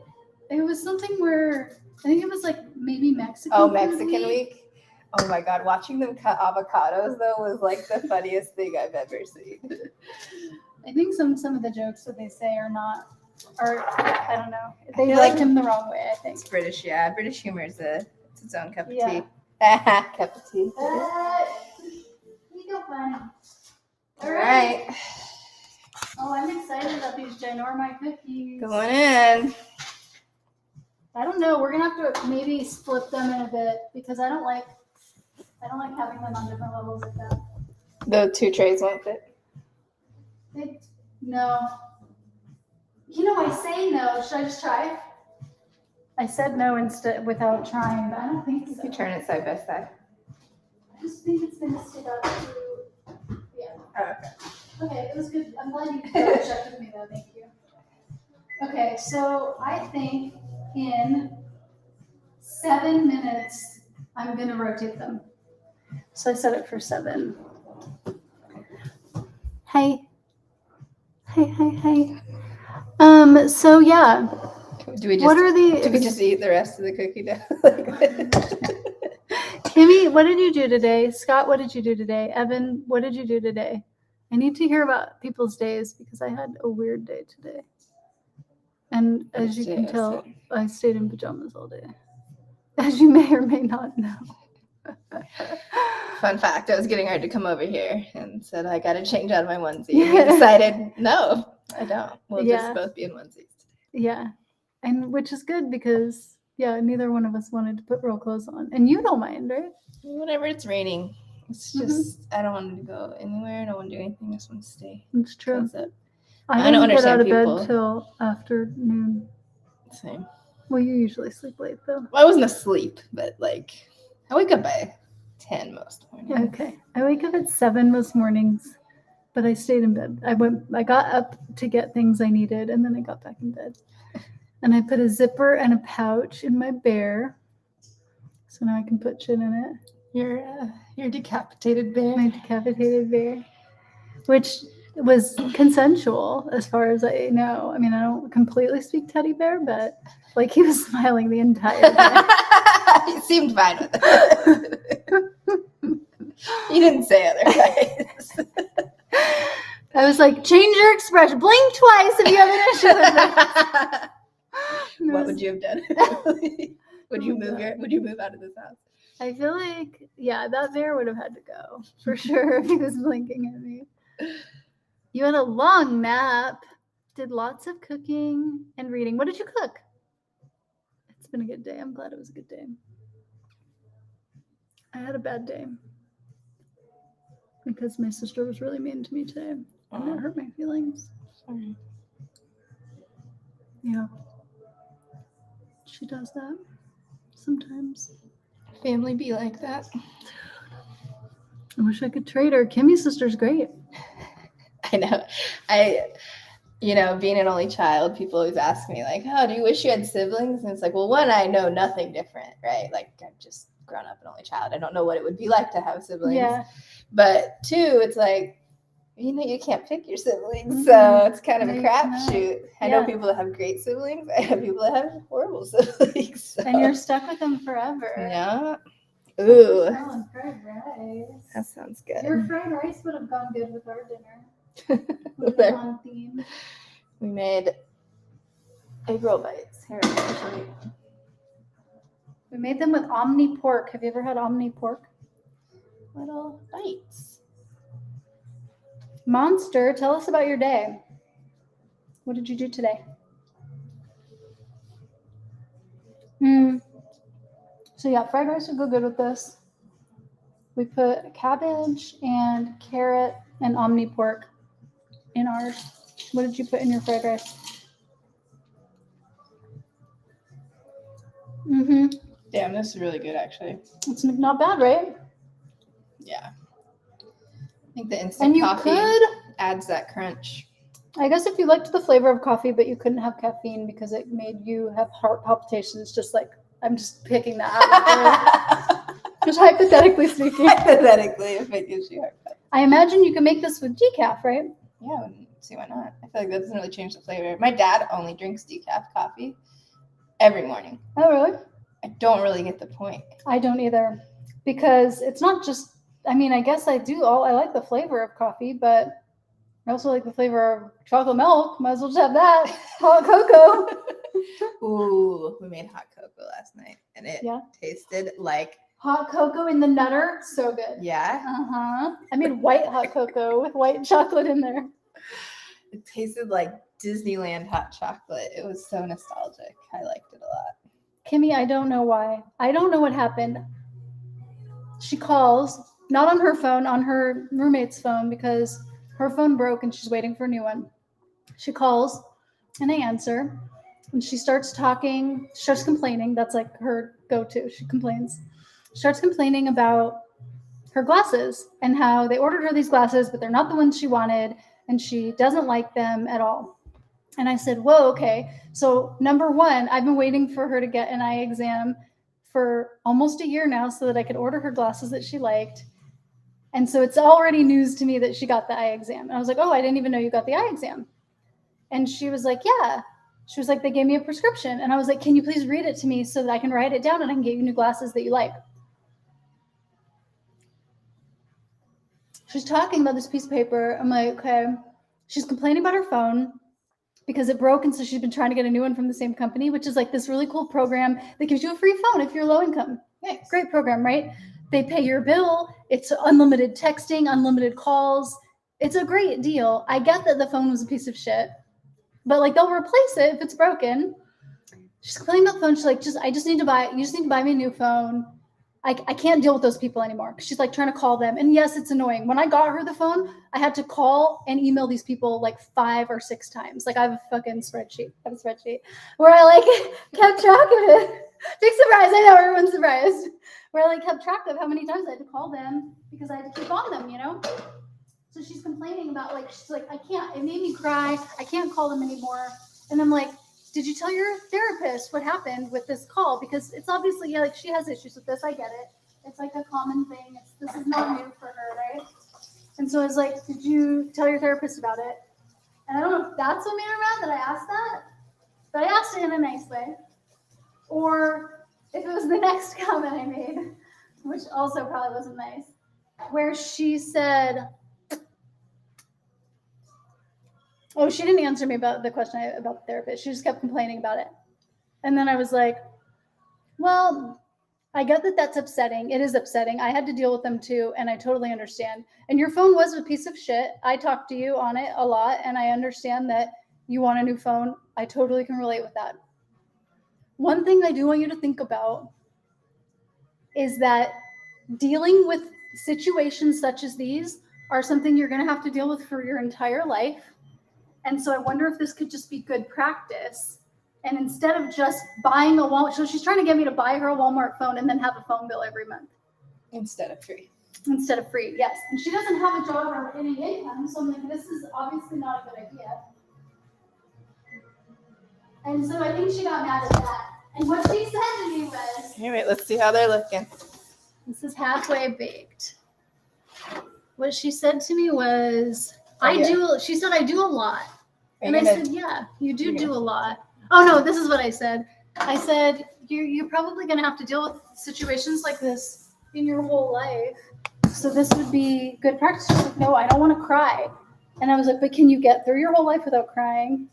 It was something where I think it was like maybe Mexican. Oh, food Mexican week. Oh my God, watching them cut avocados though was like the funniest thing I've ever seen. I think some of the jokes that they say are not, I don't know. They feel liked like- him the wrong way, I think. It's British, yeah. British humor is it's its own cup of Yeah. tea. Cup of tea. You go fun. All right, Oh, I'm excited about these Ginormite cookies. going in. I don't know. We're gonna have to maybe split them in a bit because I don't like having them on different levels like that. The 2 trays won't fit. No. You know, I say no. Should I just try? I said no instead without trying, but I don't think so. You turn it side by side. I just think it's gonna stick out to. Yeah. Oh, okay. Okay, it was good. I'm glad you double checked with me though. Thank you. Okay, so I think in 7 minutes I'm gonna rotate them. So I set it for 7. Hey. Hey. So yeah. Do we just What are the do we just eat the rest of the cookie dough? Kimmy, what did you do today? Scott, what did you do today? Evan, what did you do today? I need to hear about people's days because I had a weird day today. And as you can tell, I stayed in pajamas all day. As you may or may not know. Fun fact, I was getting ready to come over here and said I gotta change out of my onesie. And we decided, no, I don't. We'll Yeah. just both be in onesies Yeah. And which is good because, yeah, neither one of us wanted to put real clothes on. And you don't mind, right? Whenever it's raining, it's Mhm. just I don't want to go anywhere. I don't want to do anything. I just want to stay It's true. close up. I I don't don't get out understand of bed people. till afternoon. Same. Well, you usually sleep late, though. Well, I wasn't asleep, but like I wake up by 10 most mornings. Okay. I wake up at 7 most mornings, but I stayed in bed. I got up to get things I needed, and then I got back in bed. And I put a zipper and a pouch in my bear, so now I can put shit in it. Your decapitated bear. My decapitated bear, which was consensual as far as I know. I mean, I don't completely speak teddy bear, but like he was smiling the entire day. He seemed fine with it. He didn't say otherwise. I was like, change your expression. Blink twice if you have an issue with it. What would you have done? Would you move out of this house? I feel like, yeah, that bear would have had to go for sure if he was blinking at me. You had a long nap, did lots of cooking and reading. What did you cook? It's been a good day. I'm glad it was a good day. I had a bad day because my sister was really mean to me today. And that hurt my feelings. Sorry. Yeah. She does that sometimes. Family be like that. I wish I could trade her. Kimmy's sister's great. I know. Being an only child, people always ask me, like, oh, do you wish you had siblings? And it's like, well, one, I know nothing different, right? Like, I've just grown up an only child. I don't know what it would be like to have siblings. Yeah. But two, it's like, you can't pick your siblings. Mhm. So it's kind of No, a you cannot. crapshoot. I Yeah. know people that have great siblings. I have people that have horrible siblings. So. And you're stuck with them forever. Yeah. Ooh, Oh, fried rice. that sounds good. Your fried rice would have gone good with our dinner. Would have There. been on theme. We made egg roll bites. Here, I'll show you. We made them with Omni pork. Have you ever had Omni pork? Little bites. Monster, tell us about your day. What did you do today? So yeah, fried rice would go good with this. We put cabbage and carrot and Omni pork in ours. What did you put in your fried rice? Damn, this is really good, actually. It's not bad, right? Yeah. I think the And instant you coffee could, adds that crunch. I guess if you liked the flavor of coffee, but you couldn't have caffeine because it made you have heart palpitations, just like, I'm just picking that out. Just hypothetically speaking. Hypothetically, if it gives you heart palpitations. I imagine you can make this with decaf, right? Yeah, I wouldn't see why not. I feel like that doesn't really change the flavor. My dad only drinks decaf coffee every morning. Oh, really? I don't really get the point. I don't either. Because it's not just, I mean, I guess I do. I like the flavor of coffee, but I also like the flavor of chocolate milk. Might as well just have that. Hot cocoa. Ooh, we made hot cocoa last night, and it Yeah. tasted like, Hot cocoa in the nutter. So good. yeah, Uh-huh. I made white hot cocoa with white chocolate in there. it tasted like Disneyland hot chocolate. It was so nostalgic. I liked it a lot. Kimmy, I don't know why. I don't know what happened. She calls, not on her phone, on her roommate's phone because her phone broke and she's waiting for a new one. She calls and I answer and she starts talking, she starts complaining. That's like her go-to. She complains. She starts complaining about her glasses and how they ordered her these glasses, but they're not the ones she wanted and she doesn't like them at all. And I said, whoa, okay. So number one, I've been waiting for her to get an eye exam for almost a year now so that I could order her glasses that she liked. And so it's already news to me that she got the eye exam. And I was like, oh, I didn't even know you got the eye exam. And she was like, yeah. She was like, they gave me a prescription. And I was like, can you please read it to me so that I can write it down and I can get you new glasses that you like? She's talking about this piece of paper. I'm like, okay. She's complaining about her phone because it broke, and so she's been trying to get a new one from the same company, which is like this really cool program that gives you a free phone if you're low income. Nice. Great program, right? They pay your bill. It's unlimited texting, unlimited calls. It's a great deal. I get that the phone was a piece of shit, but like they'll replace it if it's broken. She's complaining about the phone. She's like, you just need to buy me a new phone. I can't deal with those people anymore. She's like trying to call them. And yes, it's annoying. When I got her the phone, I had to call and email these people like 5 or 6 times. Like I have a fucking spreadsheet. Where I like kept track of it. Big surprise. I know, everyone's surprised. Where I like kept track of how many times I had to call them because I had to keep on them, you know? So she's complaining about she's like, I can't, it made me cry. I can't call them anymore. And I'm like, did you tell your therapist what happened with this call? Because it's obviously, like she has issues with this. I get it. It's like a common thing. This is not new for her, right? And so I was like, did you tell your therapist about it? And I don't know if that's what made her mad that I asked that, but I asked it in a nice way. Or if it was the next comment I made, which also probably wasn't nice, where she said, oh, she didn't answer me about the question about the therapist. She just kept complaining about it. And then I was like, well, I get that that's upsetting. It is upsetting. I had to deal with them too, and I totally understand. And your phone was a piece of shit. I talked to you on it a lot, and I understand that you want a new phone. I totally can relate with that. One thing I do want you to think about is that dealing with situations such as these are something you're going to have to deal with for your entire life. And so I wonder if this could just be good practice. And instead of just buying a Walmart, so she's trying to get me to buy her a Walmart phone and then have a phone bill every month. Instead of free, yes. And she doesn't have a job or any income, so I'm like, this is obviously not a good idea. And so I think she got mad at that. And what she said to me was, here, wait, let's see how they're looking. this is halfway baked. What she said to me was, she said, I do a lot. And I said, yeah, you do a lot. Oh, no, this is what I said. I said, you're probably going to have to deal with situations like this in your whole life. So this would be good practice. She's like, no, I don't want to cry. And I was like, but can you get through your whole life without crying?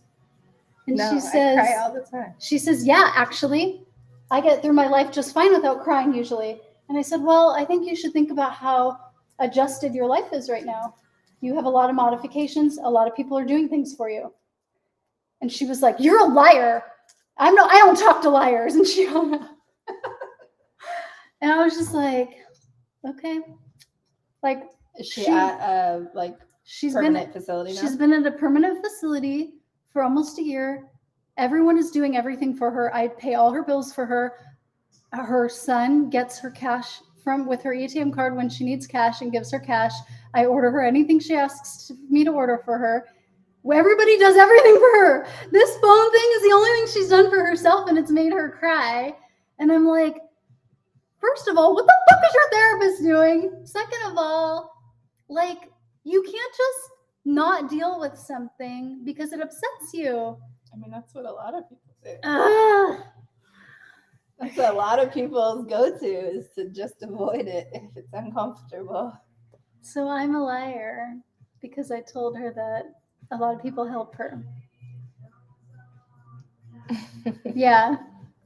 And no, she says, I cry all the time. She says, yeah, actually, I get through my life just fine without crying usually. And I said, well, I think you should think about how adjusted your life is right now. You have a lot of modifications. A lot of people are doing things for you. And she was like, you're a liar. I don't talk to liars. And she hung up. And I was just like, okay. Like, is she at a permanent facility now? She's been at a permanent facility for almost a year. Everyone is doing everything for her. I pay all her bills for her. Her son gets her cash with her ATM card when she needs cash and gives her cash. I order her anything she asks me to order for her. Everybody does everything for her. This phone thing is the only thing she's done for herself, and it's made her cry. And I'm like, first of all, what the fuck is your therapist doing? Second of all, like, you can't just not deal with something because it upsets you. I mean, that's what a lot of people do. Ah. That's what a lot of people's go-to is to just avoid it if it's uncomfortable. So I'm a liar because I told her that a lot of people help her. Yeah,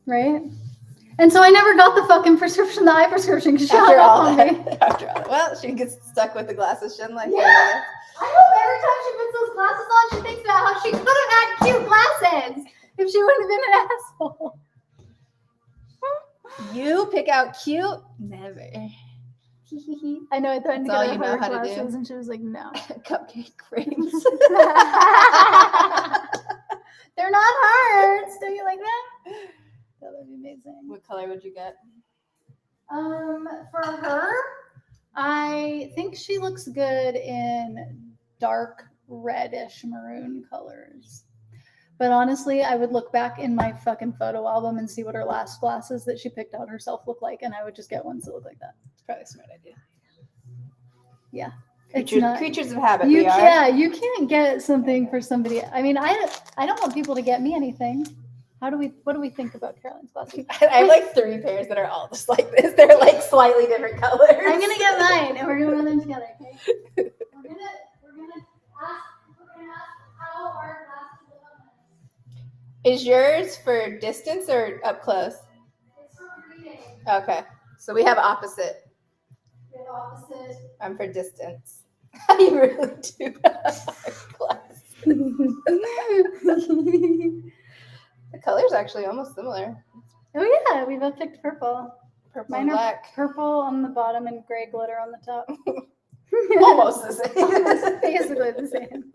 right? And so I never got the fucking prescription, the eye prescription, because she hung up on me. After all that. Well, she gets stuck with the glasses she doesn't like. Yeah. I hope every time she puts those glasses on, she thinks about how she could have had cute glasses if she wouldn't have been an asshole. You pick out cute? Never. I know, I thought That's all to you get her know how to glasses, do. and she was like, no. Cupcake frames. They're not hearts. Don't you like that? That would be amazing. What color would you get? For her, I think she looks good in dark reddish maroon colors. But honestly, I would look back in my fucking photo album and see what her last glasses that she picked out herself look like, and I would just get ones that look like that. It's probably a smart idea. Yeah. Creatures of habit. You can't get something for somebody. I mean, I don't want people to get me anything. What do we think about Caroline's glasses? I have like 3 pairs that are all just like this. They're like slightly different colors. I'm gonna get mine, and we're gonna wear them together. Okay? We're gonna ask how our glasses look on us. Is yours for distance or up close? It's for reading. Okay, so we have opposite. We have opposite. I'm for distance. You really do have glasses. The color's actually almost similar. Oh yeah, we both picked purple. Purple Mine and are black. purple on the bottom and gray glitter on the top. Almost the same. Almost basically the same.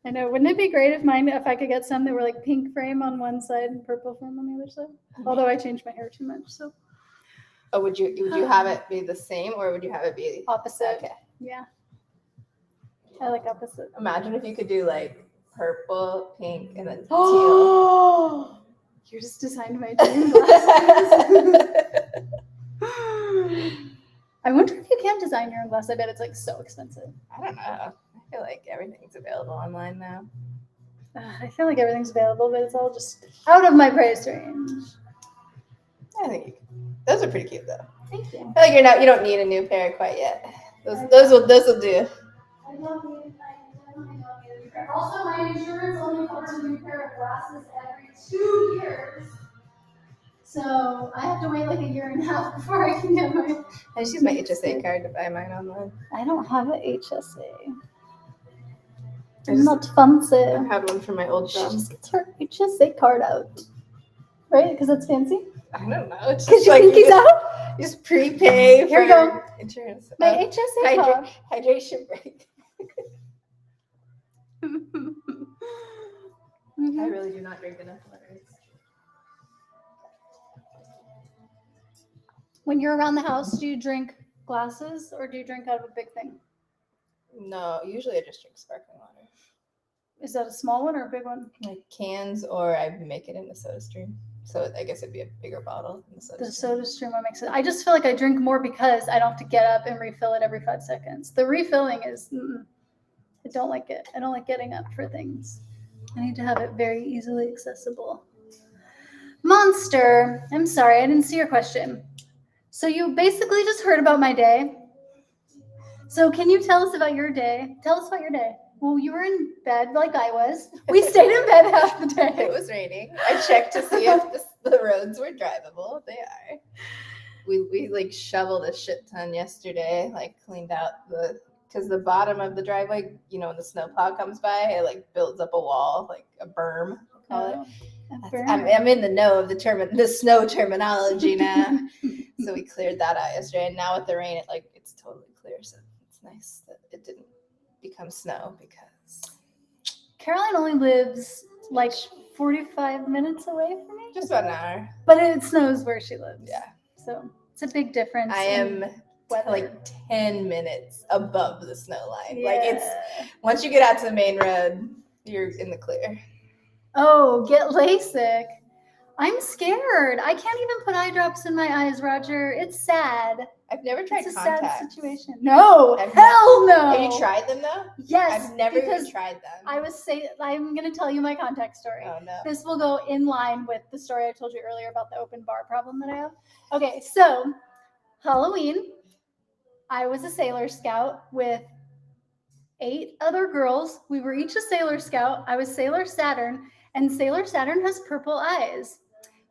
I know. Wouldn't it be great if I could get some that were like pink frame on one side and purple frame on the other side? Although I changed my hair too much, so Oh, would you have it be the same, or would you have it be opposite. Okay. Yeah. I like opposite. Imagine if you could do like purple, pink, and then teal. Oh, you just designed my dream glasses. I wonder if you can design your own glass. I bet it's like so expensive. I don't know. I feel like everything's available online now. I feel like everything's available, but it's all just out of my price range. I think those are pretty cute though. Thank you. I feel like you don't need a new pair quite yet. Those will do. I don't need a new pair. Also, my insurance only covers a new pair of glasses every 2 years. So I have to wait like a year and a half before I can get my. I just use my HSA card to buy mine online. I don't have an HSA. I'm not fancy. I had one for my old She job. just gets her HSA card out. Right? Because it's fancy? I don't know. It's Because just your like pinky's out? you just prepay Here for we go. insurance. My HSA card. Hydration break. I Mhm. really do not drink enough water. When you're around the house, do you drink glasses or do you drink out of a big thing? No, usually I just drink sparkling water. Is that a small one or a big one? Like cans, or I make it in the soda stream. So I guess it'd be a bigger bottle than the soda The stream. soda stream one makes it. I just feel like I drink more because I don't have to get up and refill it every 5 seconds. The refilling is, I don't like it. I don't like getting up for things. I need to have it very easily accessible. Monster, I'm sorry, I didn't see your question. So you basically just heard about my day. So can you tell us about your day? Tell us about your day. Well, you were in bed like I was. We stayed in bed half the It day. was raining. I checked to see if the roads were drivable. They are. We like shoveled a shit ton yesterday. Like cleaned out because the bottom of the driveway, when the snowplow comes by, it like builds up a wall, like a berm. They call it. I'm in the know of the snow terminology now. So we cleared that out yesterday, and now with the rain, it's totally clear. So it's nice that it didn't become snow because Caroline only lives like 45 minutes away from me. just about an hour. But it snows where she lives. Yeah. So it's a big difference. I in am weather. like 10 minutes above the snow line. Yeah. Like it's once you get out to the main road, you're in the clear. Oh, get LASIK. I'm scared. I can't even put eye drops in my eyes, Roger. It's sad. I've never tried It's a contacts. sad situation. No, I've hell no. Have you tried them though? Yes. I've never because even tried them. I'm going to tell you my contact story. Oh no. This will go in line with the story I told you earlier about the open bar problem that I have. Okay, so Halloween, I was a Sailor Scout with 8 other girls. We were each a Sailor Scout. I was Sailor Saturn, and Sailor Saturn has purple eyes.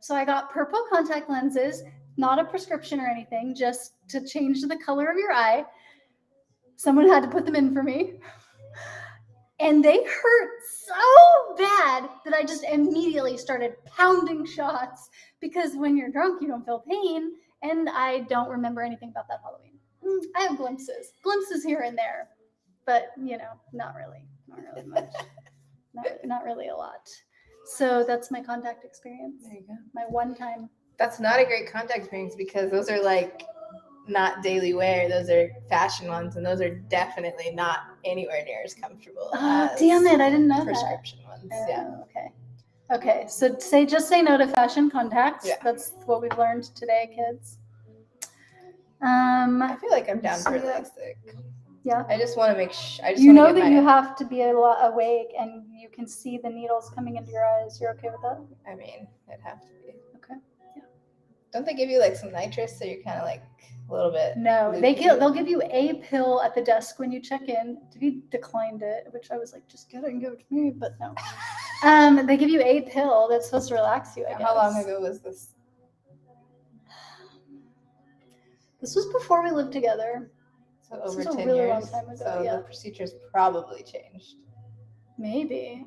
So I got purple contact lenses, not a prescription or anything, just to change the color of your eye. Someone had to put them in for me. And they hurt so bad that I just immediately started pounding shots because when you're drunk, you don't feel pain. And I don't remember anything about that Halloween. I have glimpses here and there, but not really much, not really a lot. So that's my contact experience. There you go. My one time. That's not a great contact experience because those are like not daily wear. Those are fashion ones, and those are definitely not anywhere near as comfortable. Oh, as damn it! I didn't know that. prescription ones. Yeah. Okay. So just say no to fashion contacts. Yeah. That's what we've learned today, kids. I feel like I'm down for So, LASIK. yeah. I just want to make sure. You know that you have to be a lot awake and you can see the needles coming into your eyes. You're okay with that? I mean, it'd have to be. Okay. Yeah. Don't they give you like some nitrous so you're kind of like a little bit? No, loopy? they'll give you a pill at the desk when you check in. He declined it, which I was like, just get it and give it to me, but no. They give you a pill that's supposed to relax you. I guess. How long ago was this? This was before we lived together. So over This was a 10 really years. long time ago, So yeah. the procedure's probably changed. Maybe.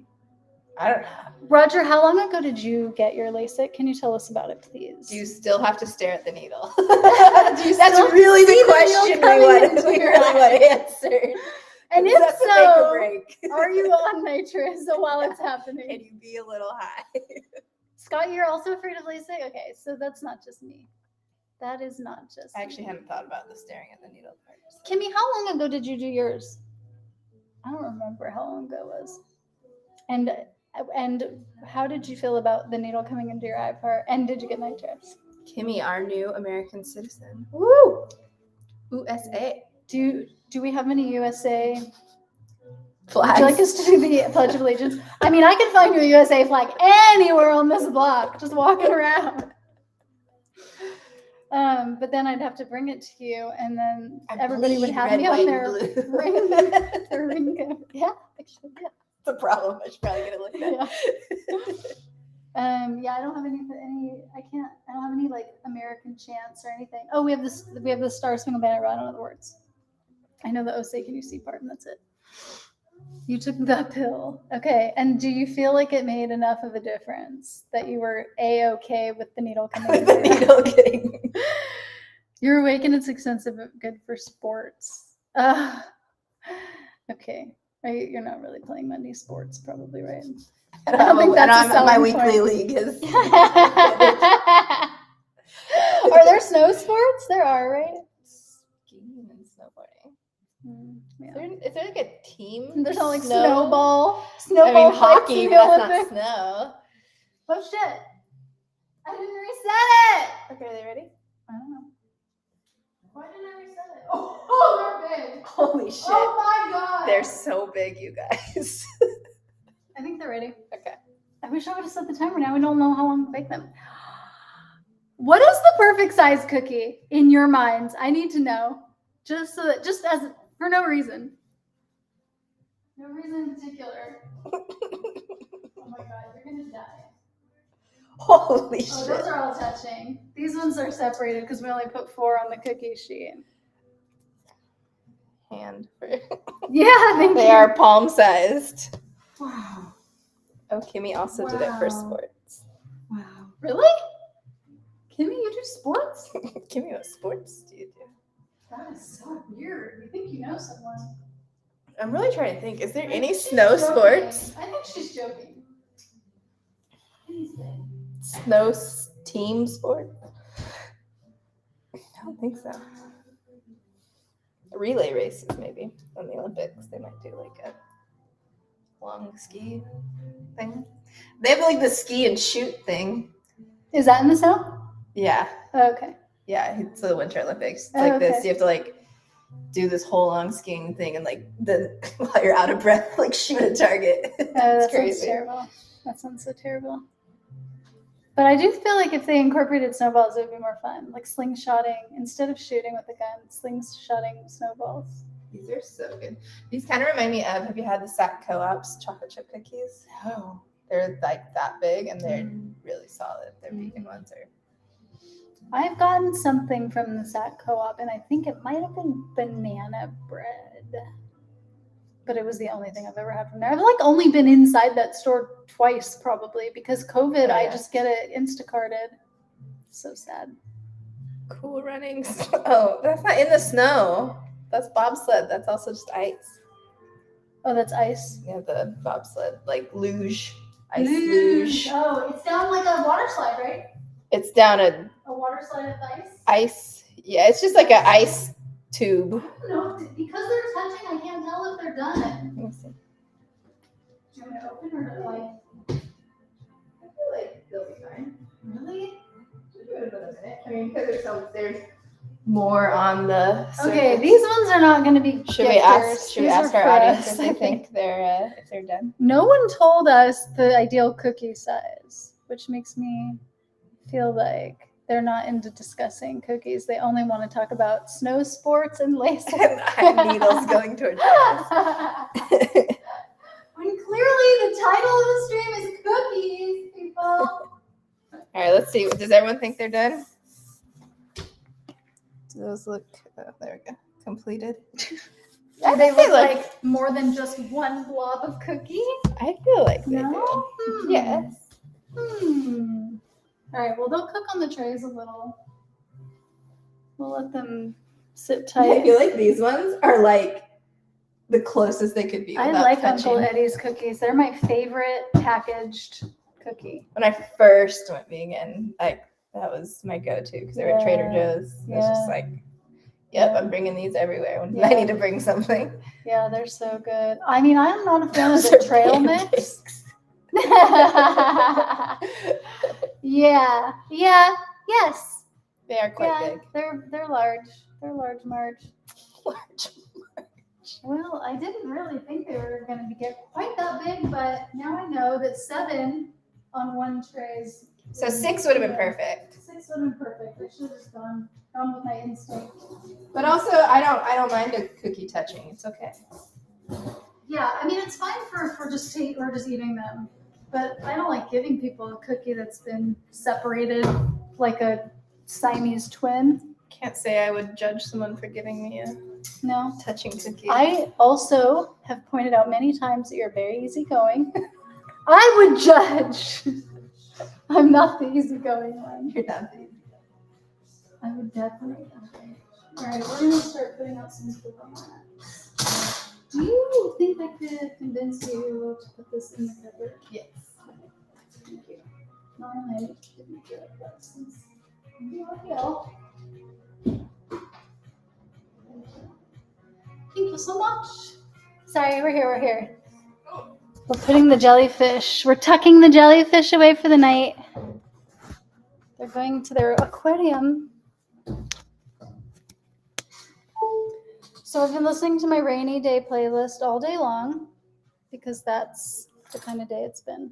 I don't know. Roger, how long ago did you get your LASIK? Can you tell us about it, please? Do you still have to stare at the needle? Do you That's still really see the the needle question coming into we your really eye? want answered. And if That's a make or so, break. are you on nitrous while it's Can happening? you be a little high? Scott, you're also afraid of LASIK? Okay, so that's not just me. That is not just I actually me. hadn't thought about the staring at the needle part. So. Kimmy, how long ago did you do yours? I don't remember how long ago it was. And how did you feel about the needle coming into your eye part? And did you get nitrous? Kimmy, our new American citizen. Woo! USA. Do we have any USA? Flags. Would you like us to do the Pledge of Allegiance? I mean, I could find you a USA flag anywhere on this block, just walking around. But then I'd have to bring it to you, and then everybody would have me on their ring, their ring code. Yeah, actually, yeah. The problem. I should probably get it looked at. Yeah, I don't have any. I don't have any like American chants or anything. Oh, we have this. We have the Star Spangled Banner. But I don't know the words. I know the "Oh Say Can You See" part, and that's it. You took the pill. Okay. And do you feel like it made enough of a difference that you were A-okay with the needle coming in? The needle getting. You're awake and it's expensive but good for sports. Okay. You're not really playing Monday sports, probably, right? I don't think that's a my selling weekly point. league is. Are there snow sports? There are, right? Skiing and snowboarding. Yeah. Is there like a team? There's not like snow? snowball. I Snowball mean, fights hockey, in but the that's not Olympics. snow. Oh shit! I didn't reset it. Okay, are they ready? I don't know. Why didn't I reset it? Oh, they're big. Holy shit. Oh my god. They're so big, you guys. I think they're ready. Okay. I wish I would have set the timer. Now we don't know how long to bake them. What is the perfect size cookie in your minds? I need to know. Just as for no reason. No reason in particular. Oh my god, you're gonna die. Holy Oh, shit. those are all touching. These ones are separated because we only put 4 on the cookie sheet. Hand for Yeah, thank They you. are palm sized. Wow. Oh, Kimmy also did it for Wow. sports. Wow. Really? Kimmy, you do sports? Kimmy, what sports do you do? That is so weird. You think you know someone. I'm really trying to think. Is there I any think she's snow joking. sports? I think she's joking. Snow team sport? I don't think so. Relay races, maybe, on the Olympics. They might do like a long ski thing. They have like the ski and shoot thing. Is that in the snow? Yeah. Oh, okay. Yeah, it's the Winter Olympics. It's Oh, like okay. this. You have to like do this whole long skiing thing and like then while you're out of breath, like shoot a target. Oh, that It's sounds crazy. terrible. That sounds so terrible. But I do feel like if they incorporated snowballs, it would be more fun. Like slingshotting, instead of shooting with a gun, slingshotting snowballs. These are so good. These kind of remind me of, have you had the Sac Co-op's chocolate chip cookies? Oh. They're like that big and they're really solid. Their vegan ones are. I've gotten something from the Sac Co-op, and I think it might have been banana bread. But it was the only thing I've ever had from there. I've like only been inside that store twice probably because COVID. Oh, I yeah. just get it Instacarted. So sad. Cool runnings. Oh, that's not in the snow. That's bobsled. That's also just ice. Oh, that's ice. Yeah, the bobsled, like luge, ice luge. Oh, it's down like a water slide, right? It's down a A water slide with ice. ice. Yeah, it's just like an ice tube. No, because they're touching, I can't tell if they're done. Let me see. Do you want me to open or like? I feel like they'll be fine. Really? I mean, because there's more on the. Okay, surface. these ones are not going to be. Should we gifters. ask These our are for audience us, if they I think they're if they're done? No one told us the ideal cookie size, which makes me feel like they're not into discussing cookies. They only want to talk about snow sports and LASIK. And needles going towards us. When clearly the title of the stream is cookies, people. All right, let's see. Does everyone think they're done? Do those look? Oh, there we go. completed. Do they feel look like- like more than just one blob of cookie? I feel like they No? do. Hmm. Yes. All right, well, they'll cook on the trays a little. We'll let them sit I tight. feel like these ones are like the closest they could be. I without like touching. Uncle Eddie's cookies. They're my favorite packaged cookie. When I first went vegan, like that was my go-to because they were at Trader Yeah. Joe's. It was just Yeah. like, yep, Yeah. I'm bringing these everywhere when Yeah. I need to bring something. Yeah, they're so good. I mean, I'm not a fan of Those the are trail mix. pancakes. Yeah. Yes. They are quite Yeah. big. They're large. They're large, Marge. Large. Well, I didn't really think they were going to get quite that big, but now I know that 7 on one tray is. So 6 would have been perfect. 6 would have been perfect. I should have just gone with my instinct. But also, I don't mind a cookie touching. It's okay. Yeah, I mean it's fine for just or just eating them, but I don't like giving people a cookie that's been separated like a Siamese twin. Can't say I would judge someone for giving me a No. touching cookie. I also have pointed out many times that you're very easygoing. I would judge. I'm not the easygoing one. You're not the- I would definitely. Okay. All right, we're gonna start putting out some formats. Do you think I could convince you to put this in the cupboard? Yes. Thank you. Normally, I didn't do it, but since you will. Thank you so much. Sorry, we're here. We're putting the jellyfish. We're tucking the jellyfish away for the night. They're going to their aquarium. So I've been listening to my rainy day playlist all day long because that's the kind of day it's been.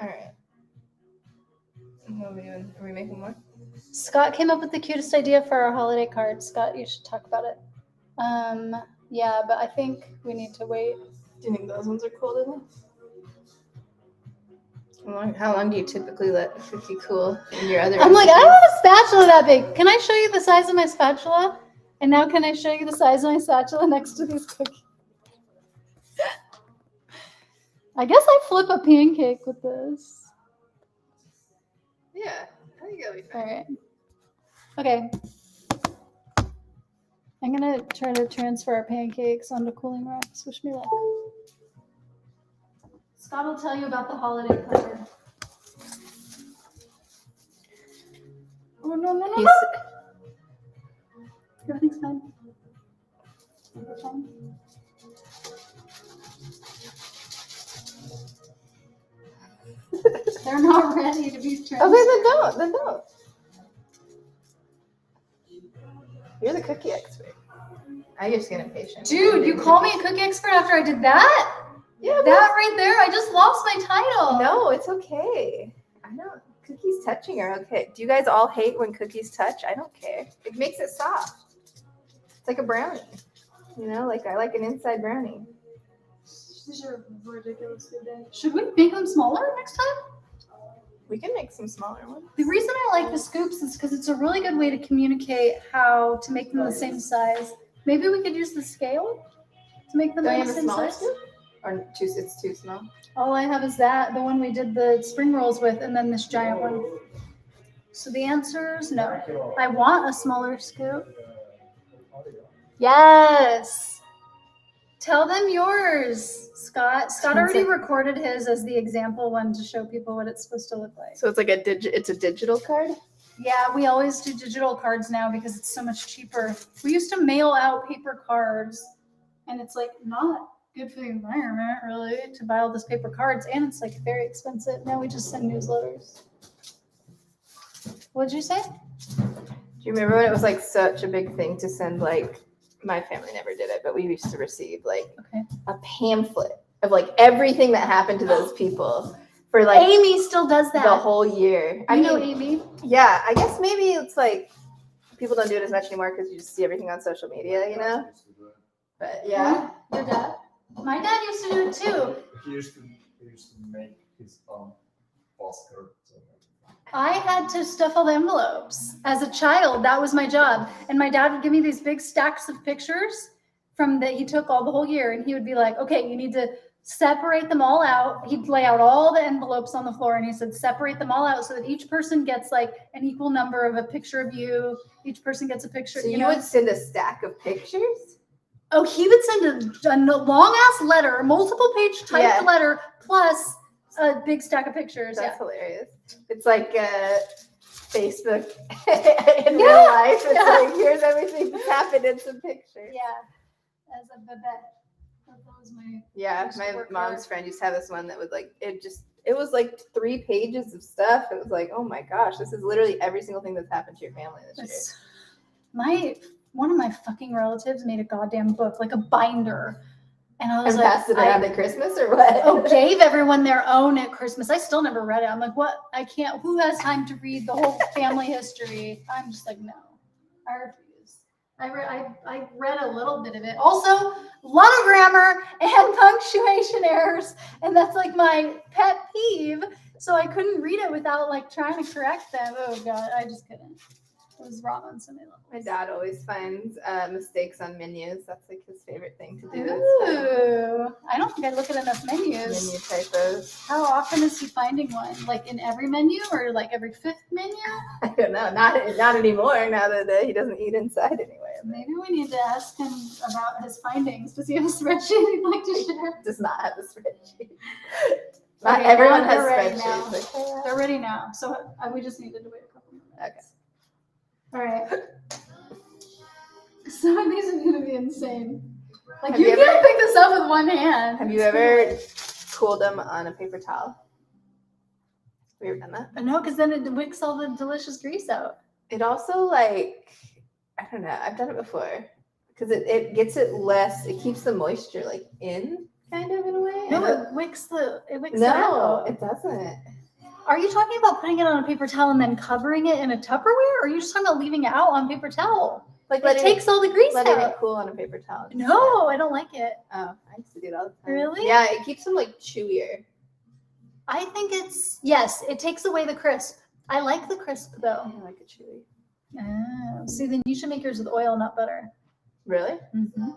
All right. What are we doing? Are we making more? Scott came up with the cutest idea for our holiday card. Scott, you should talk about it. Yeah, but I think we need to wait. Do you think those ones are cool enough? How long do you typically let a cookie cool in your other I'm like, I recipes? don't have a spatula that big. Can I show you the size of my spatula? And now can I show you the size of my spatula next to these cookies? I guess I flip a pancake with this. Yeah, I think it'll be All fine. right. Okay. I'm going to try to transfer our pancakes onto cooling racks. Wish me luck. Scott will tell you about the holiday card. Oh, no. He's- Everything's fine. We're fine. They're not ready to be transferred. Okay, then don't. You're the cookie expert. I just get impatient. Dude, you call me a cookie expert after I did that? Yeah, That right there, I just lost my title. no, it's okay. I don't. Cookies touching are okay. Do you guys all hate when cookies touch? I don't care. It makes it soft. It's like a brownie. You know, like I like an inside brownie. These are ridiculously big. Should we make them smaller next time? We can make some smaller ones. The reason I like the scoops is because it's a really good way to communicate how to make them the same size. Maybe we could use the scale to make them Do you the have a same smaller size. scoop? Or it's too small? All I have is that, the one we did the spring rolls with, and then this giant one. So the answer is no. I want a smaller scoop. Yes. Tell them yours, Scott. Scott already recorded his as the example one to show people what it's supposed to look like. So it's like it's a digital card? Yeah, we always do digital cards now because it's so much cheaper. We used to mail out paper cards, and it's like not good for the environment really to buy all those paper cards, and it's like very expensive. Now we just send newsletters. What'd you say? Do you remember when it was like such a big thing to send like, my family never did it, but we used to receive like a pamphlet of like everything that happened to those people for like Amy still does that. the whole year. I know Amy. Yeah, I guess maybe it's like people don't do it as much anymore because you just see everything on social media, you know? But yeah. Your dad? My dad used to do it too. He used to make his own postcard. I had to stuff all the envelopes. As a child, that was my job. And my dad would give me these big stacks of pictures from that he took all the whole year. And he would be like, okay, you need to separate them all out. He'd lay out all the envelopes on the floor and he said, separate them all out so that each person gets like an equal number of a picture of you. Each person gets a picture. So you know? would send a stack of pictures? Oh, he would send a long ass letter, multiple page typed letter, plus a big stack of pictures. That's hilarious. It's like Facebook in real life. It's like, here's everything that's happened in some pictures. Yeah. As a Babette. That was my my mom's friend used to have this one that was like, it was like 3 pages of stuff. It was like, oh my gosh, this is literally every single thing that's happened to your family this year. One of my fucking relatives made a goddamn book, like a binder. And I was And like, passed it around at Christmas or what? Oh, gave everyone their own at Christmas. I still never read it. I'm like, what? I can't. Who has time to read the whole family history? I'm just like, no, I refuse. I read a little bit of it. Also, a lot of grammar and punctuation errors, and that's like my pet peeve. So I couldn't read it without like trying to correct them. Oh God, I just couldn't. It was wrong on so many levels. My dad always finds mistakes on menus. That's like his favorite thing to do. Ooh, I don't think I look at enough menus. Menu typos. How often is he finding one? Like in every menu or like every 5th menu? I don't know. Not anymore. Now that he doesn't eat inside anyway. Maybe we need to ask him about his findings. Does he have a spreadsheet he'd like to share? Does not have a spreadsheet. Not everyone has spreadsheets. Like, hey, they're ready now. So we just needed to wait a couple minutes. Okay. All right. Some of these are going to be insane. Like, Have you you can't ever- pick this up with one hand. Have you ever cooled them on a paper towel? Have you ever done that? No, because then it wicks all the delicious grease out. It also, like, I don't know. I've done it before. Because it gets it less, it keeps the moisture, like, in, kind of, in a way. No, And it wicks it no, out. it doesn't. Are you talking about putting it on a paper towel and then covering it in a Tupperware? Or are you just talking about leaving it out on paper towel? Like, It takes all the grease letting out. it cool on a paper towel. No, I don't like it. Oh, I used to do it all the time. Really? Yeah, it keeps them, like, chewier. I think yes, it takes away the crisp. I like the crisp though. I like it chewy. Oh, see, then you should make yours with oil, not butter. Really? Mm-hmm.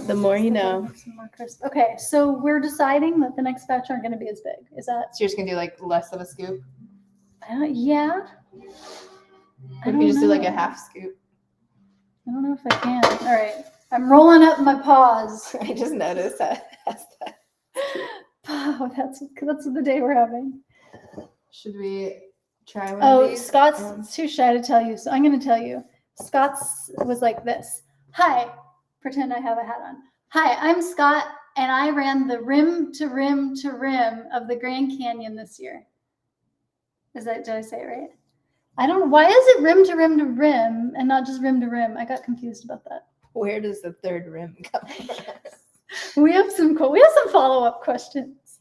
The more you know. Some more crisp. Okay, so we're deciding that the next batch aren't going to be as big. Is that? So you're just going to do, like, less of a scoop? Yeah. Or if you just do, like, a half scoop? I don't know if I can. All right. I'm rolling up my paws. I just noticed that. Oh, that's the day we're having. Should we try one Oh, of these? Scott's too shy to tell you, so I'm going to tell you. Scott's was like this. Hi, pretend I have a hat on. Hi, I'm Scott, and I ran the rim to rim to rim of the Grand Canyon this year. Did I say it right? I don't know. Why is it rim to rim to rim and not just rim to rim? I got confused about that. Where does the third rim come from? We have some follow-up questions.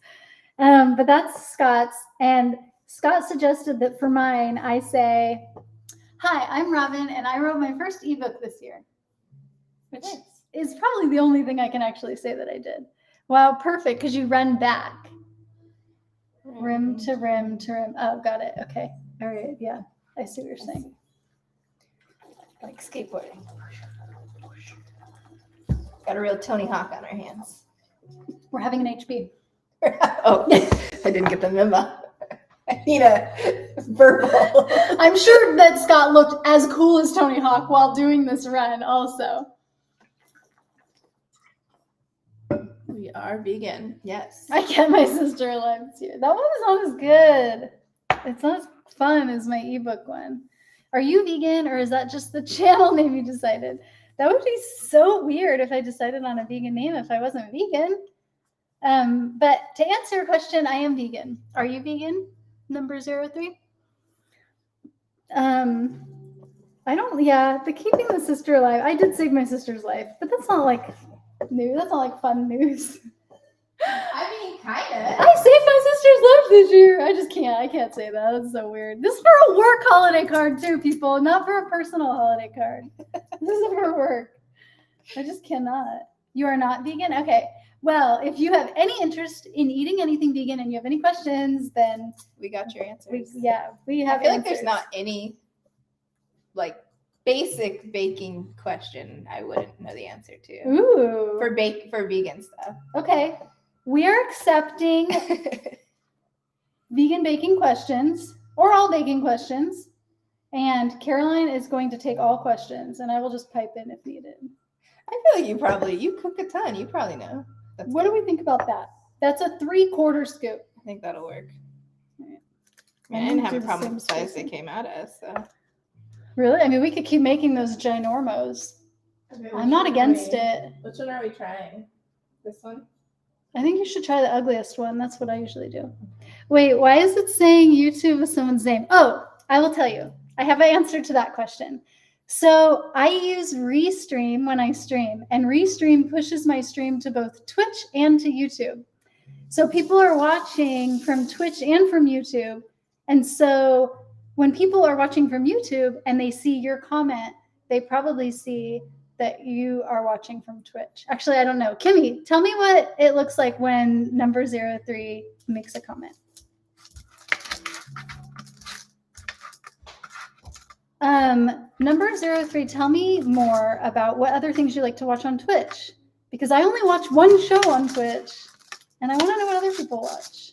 But that's Scott's. And Scott suggested that for mine, I say, hi, I'm Robin, and I wrote my first ebook this year. Which is probably the only thing I can actually say that I did. Wow, perfect, because you run back. Rim to rim to rim. Oh, got it. Okay. All right. Yeah. I see what you're saying. Like skateboarding. Got a real Tony Hawk on our hands. We're having an HB. Oh, I didn't get the memo. I need a verbal. I'm sure that Scott looked as cool as Tony Hawk while doing this run also. We are vegan. Yes. I get my sister alive too. That one is not as good. It's not as fun as my ebook one. Are you vegan, or is that just the channel name you decided? That would be so weird if I decided on a vegan name if I wasn't vegan. But to answer your question, I am vegan. Are you vegan? Number 03? The keeping the sister alive. I did save my sister's life, but that's not like news. That's not like fun news. I mean, kind of. I saved my sister's life this year. I can't say that. That's so weird. This is for a work holiday card too, people, not for a personal holiday card. This is for work. I just cannot. You are not vegan? Okay. Well, if you have any interest in eating anything vegan and you have any questions, then We got your answers. we have I feel like there's answers. not any like basic baking question I wouldn't know the answer to Ooh. for vegan stuff. Okay. We are accepting vegan baking questions or all baking questions. And Caroline is going to take all questions and I will just pipe in if needed. I feel like you cook a ton. You probably know. What do we think about that? That's a 3/4 scoop. I think that'll work. Right. I mean, I didn't have a problem with the size they came out as. So. Really? I mean, we could keep making those ginormos. Okay, I'm not against it. Which one are we trying? This one? I think you should try the ugliest one. That's what I usually do. Wait, why is it saying YouTube is someone's name? Oh, I will tell you. I have an answer to that question. So I use Restream when I stream, and Restream pushes my stream to both Twitch and to YouTube. So people are watching from Twitch and from YouTube. And so when people are watching from YouTube and they see your comment, they probably see that you are watching from Twitch. Actually, I don't know. Kimmy, tell me what it looks like when number 03 makes a comment. Number 03, tell me more about what other things you like to watch on Twitch. Because I only watch one show on Twitch, and I want to know what other people watch.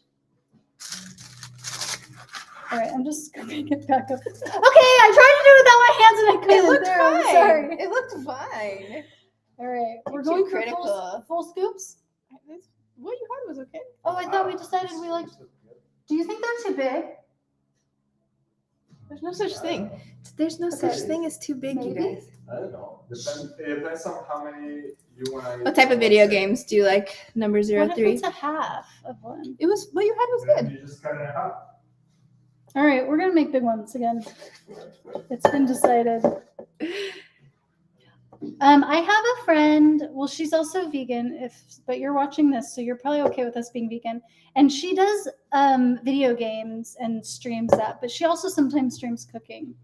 All right, I'm just going to get back up. Okay, I tried to do it without my hands, and I couldn't. It looked there, I'm fine. sorry. It looked fine. All right, we're You're going too for critical. full scoops? What you had was okay. Oh, I thought we decided we liked. Do you think they're too big? There's no such thing. There's no such thing as too big, you Maybe. guys. I don't know. It depends on how many you want to. What type of video games do you like? Number What if 03. it's a half of one? It was what you had was good. You just cut it out. All right, we're gonna make big ones again. It's been decided. I have a friend. Well, she's also vegan. But you're watching this, so you're probably okay with us being vegan. And she does video games and streams that. But she also sometimes streams cooking.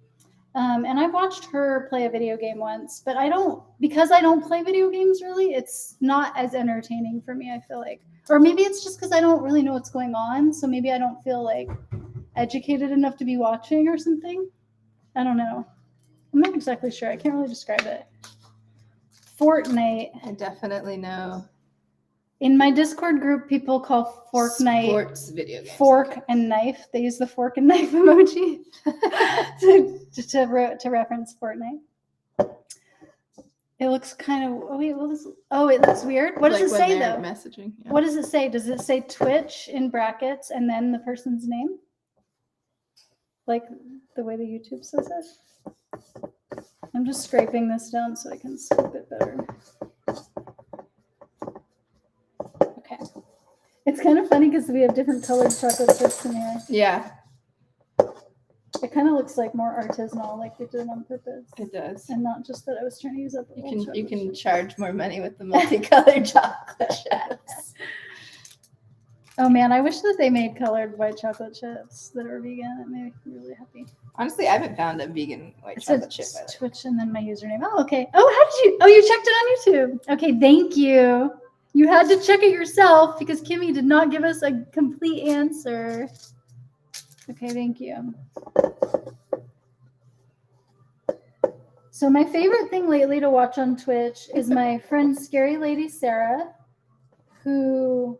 And I've watched her play a video game once, but because I don't play video games really. It's not as entertaining for me. I feel like, or maybe it's just because I don't really know what's going on. So maybe I don't feel like educated enough to be watching or something. I don't know. I'm not exactly sure. I can't really describe it. Fortnite. I definitely know. In my Discord group, people call Fortnite Sports video games. fork and knife. They use the fork and knife emoji to reference Fortnite. It looks kind of. Oh wait, it looks weird. What does it say though? Messaging. Yeah. What does it say? Does it say Twitch in brackets and then the person's name? Like the way the YouTube says it? I'm just scraping this down so I can scoop it better. Okay. It's kind of funny because we have different colored chocolate chips in here. Yeah, It kind of looks like more artisanal, like they did it on purpose. it does. And not just that I was trying to use up the whole You can chocolate chip. charge more money with the multicolored chocolate chips. Oh man, I wish that they made colored white chocolate chips that are vegan. It made me really happy. Honestly, I haven't found a vegan white It said chocolate chip. I like. Twitch and then my username. Oh, okay. Oh, how did you? Oh, you checked it on YouTube. Okay, thank you. You had to check it yourself because Kimmy did not give us a complete answer. Okay, thank you. So my favorite thing lately to watch on Twitch is my friend Scary Lady Sarah, who.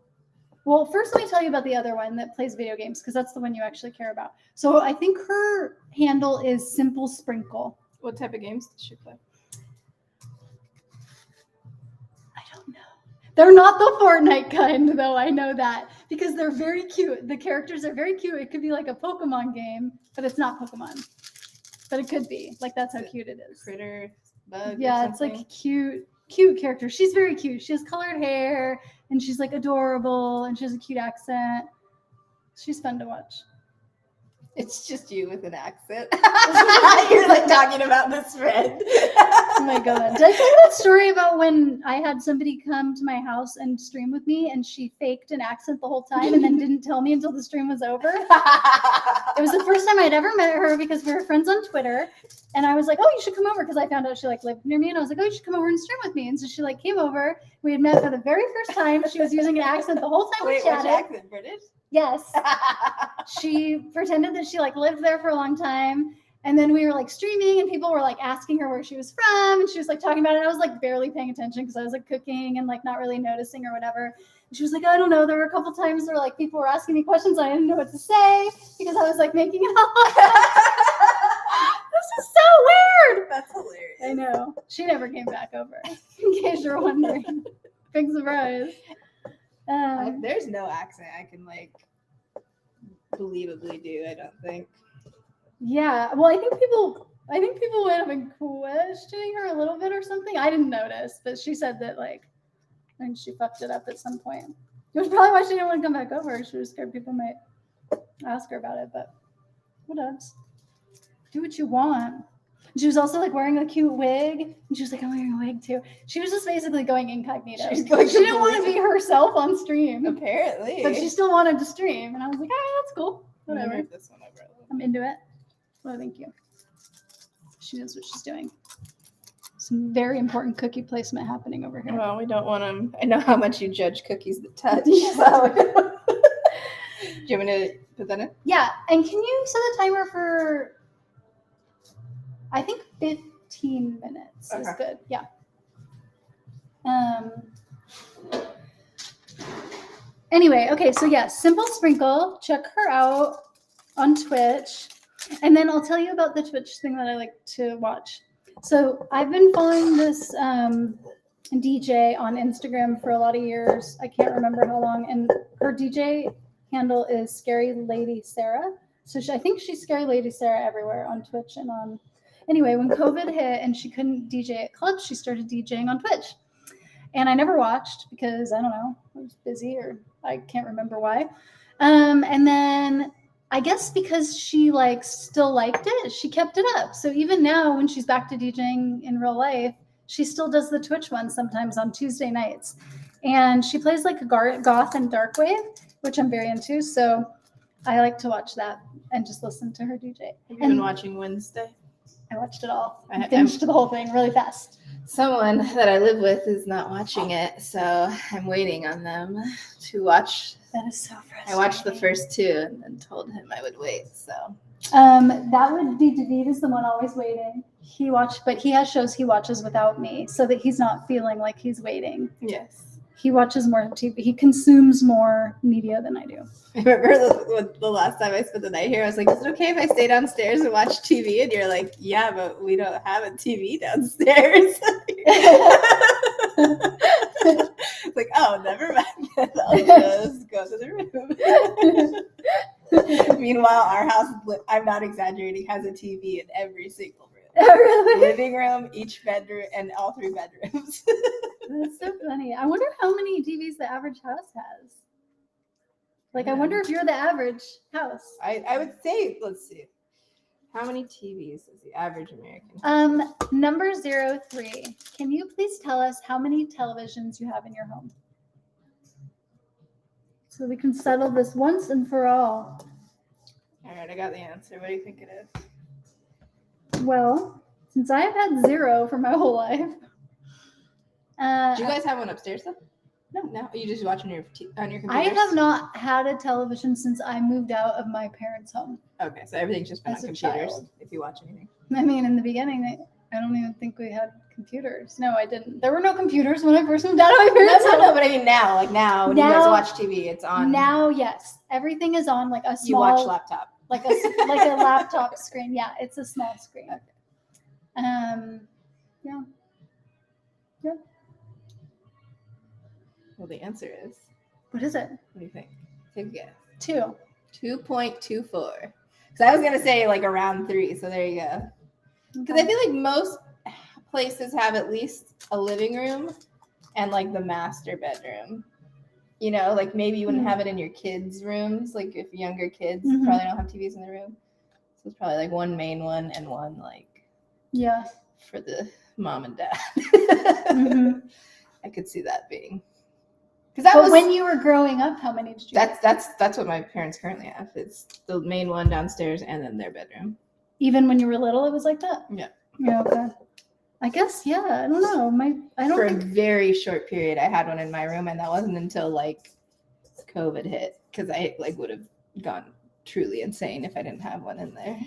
Well, first let me tell you about the other one that plays video games because that's the one you actually care about. So I think her handle is Simple Sprinkle. What type of games does she play? I don't know. They're not the Fortnite kind, though. I know that because they're very cute. The characters are very cute. It could be like a Pokemon game, but it's not Pokemon. But it could be. Like that's how cute it is. Critter, bug. Yeah, or it's something? like cute character. She's very cute. She has colored hair and she's like adorable and she has a cute accent. She's fun to watch. It's just you with an accent. You're like talking about this friend. Oh my god. Did I tell you that story about when I had somebody come to my house and stream with me and she faked an accent the whole time and then didn't tell me until the stream was over? It was the first time I'd ever met her because we were friends on Twitter. And I was like, oh, you should come over because I found out she like lived near me. And I was like, oh, you should come over and stream with me. And so she like came over. We had met for the very first time. She was using an accent the whole time Wait, we which chatted. accent? British? Yes. She pretended that she like lived there for a long time. And then we were like streaming and people were like asking her where she was from. And she was like talking about it. And I was like barely paying attention because I was like cooking and like not really noticing or whatever. And she was like, I don't know. There were a couple times where like people were asking me questions. And I didn't know what to say because I was like making it up. This is so weird. That's hilarious. I know. She never came back over, in case you're wondering. Big surprise. There's no accent I can like believably do, I don't think. Yeah. Well, I think people might have been questioning her a little bit or something. I didn't notice, but she said that like, and she fucked it up at some point. It was probably why she didn't want to come back over. She was scared people might ask her about it, but what else? Do what you want. She was also like wearing a cute wig, and she was like, I'm wearing a wig too. She was just basically going incognito. She's going She didn't want to completely- be herself on stream, Apparently. but she still wanted to stream. And I was like, all right, that's cool. I'm gonna Whatever. move this one over a little. I'm into it. Well, thank you. She knows what she's doing. Some very important cookie placement happening over here. Well, we don't want them. I know how much you judge cookies that touch. So. Do you want me to put that in? Yeah, and can you set a timer for, I think 15 minutes is Okay. good. Yeah. Anyway, okay, so yeah, Simple Sprinkle. Check her out on Twitch. And then I'll tell you about the Twitch thing that I like to watch. So I've been following this DJ on Instagram for a lot of years. I can't remember how long. And her DJ handle is Scary Lady Sarah. So I think she's Scary Lady Sarah everywhere on Twitch and on. Anyway, when COVID hit and she couldn't DJ at clubs, she started DJing on Twitch. And I never watched because I don't know, I was busy or I can't remember why. And then I guess because she like still liked it, she kept it up. So even now when she's back to DJing in real life, she still does the Twitch one sometimes on Tuesday nights. And she plays like a goth and dark wave, which I'm very into. So I like to watch that and just listen to her DJ. Have you been watching Wednesday? I watched it all. I I'm- finished the whole thing really fast. Someone that I live with is not watching it, so I'm waiting on them to watch. That is so frustrating. I watched the first two and then told him I would wait. So That would be David is the one always waiting. But he has shows he watches without me so that he's not feeling like he's waiting. yes, He watches more TV. He consumes more media than I do. I remember the last time I spent the night here. I was like, "Is it okay if I stay downstairs and watch TV?" And you're like, "Yeah, but we don't have a TV downstairs." It's like, oh, never mind. I'll just go to the room. Meanwhile, our house, I'm not exaggerating, has a TV in every single room. Really? Living room, each bedroom, and all three bedrooms. That's so funny. I wonder how many TVs the average house has. Like, I wonder if you're the average house. I would say, let's see. How many TVs does the average American have? Number 03. Can you please tell us how many televisions you have in your home? So we can settle this once and for all. All right, I got the answer. What do you think it is? Well, since I've had 0 for my whole life. Do you guys have one upstairs though? No. You just watch on your computer. I have not had a television since I moved out of my parents' home. Okay, so everything's just been As on a computers. child. If you watch anything. I mean, in the beginning, I don't even think we had computers. No, I didn't. There were no computers when I first moved out of my parents' No, home. but I mean now, like now, when you guys Now- watch TV, it's on. Now, yes, everything is on like a small, you watch laptop. like a laptop screen. Yeah, it's a small screen. Okay. Yeah. Well, the answer is. What is it? What do you think? Take a guess. 2. 2.24. Because I was gonna say like around 3. So there you go. Because I feel like most places have at least a living room and like the master bedroom. You know, like maybe you wouldn't Mhm. have it in your kids' rooms. Like if younger kids Mhm. probably don't have TVs in their room. it's probably like one main one and one like Yeah. for the mom and dad. Mhm. I could see that being. Because that But was when you were growing up, how many did you? that's what my parents currently have. It's the main one downstairs and then their bedroom. Even when you were little, it was like that. Yeah. Yeah. Okay. I guess. Yeah. I don't know. I don't For a think. very short period, I had one in my room, and that wasn't until like COVID hit because I like would have gone truly insane if I didn't have one in there.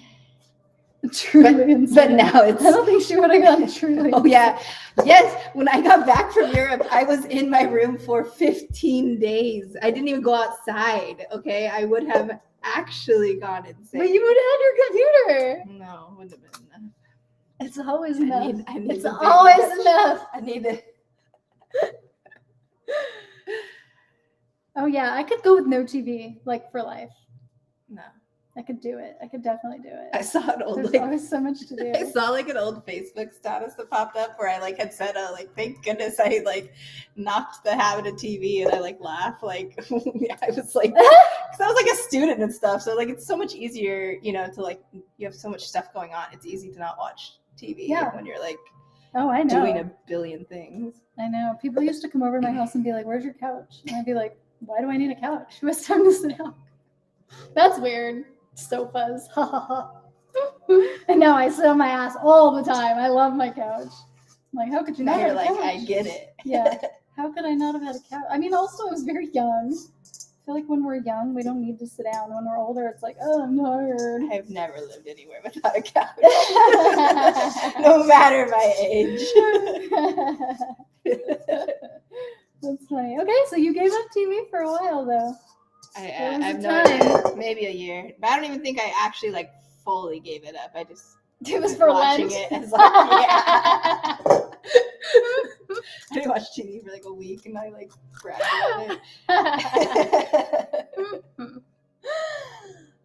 Truly insane. But now it's I don't think she would have gone truly. oh yeah, yes. When I got back from Europe, I was in my room for 15 days. I didn't even go outside. Okay, I would have actually gone insane. But you would have had your computer. No, wouldn't have been enough. It's always enough. I need It's the big always touch. enough. I need it. Oh yeah, I could go with no TV like for life. No, I could do it. I could definitely do it. I saw an old There's like always so much to do. I saw like an old Facebook status that popped up where I like had said, like, thank goodness I like knocked the habit of TV, and I like laugh like I was like, because I was like a student and stuff, so like it's so much easier, you know, to like you have so much stuff going on. It's easy to not watch TV Yeah. when you're like Oh, I know. doing a billion things. I know. People used to come over to my house and be like, "Where's your couch?" And I'd be like, "Why do I need a couch? Who has time to sit down?" That's weird. Sofas. And now I sit on my ass all the time. I love my couch. I'm like, how could you Now not you're have a like, couch? I get it. Yeah. How could I not have had a couch? I mean, also I was very young. I feel like when we're young, we don't need to sit down. When we're older, it's like, oh, I'm tired. I've never lived anywhere without a couch, no matter my age. That's funny. Okay, so you gave up TV for a while, though. There was I have a no time. idea. Maybe a year, but I don't even think I actually like fully gave it up. I just It was was for watching Lent. it as like yeah. I didn't watch TV for like a week, and I like bragged about it.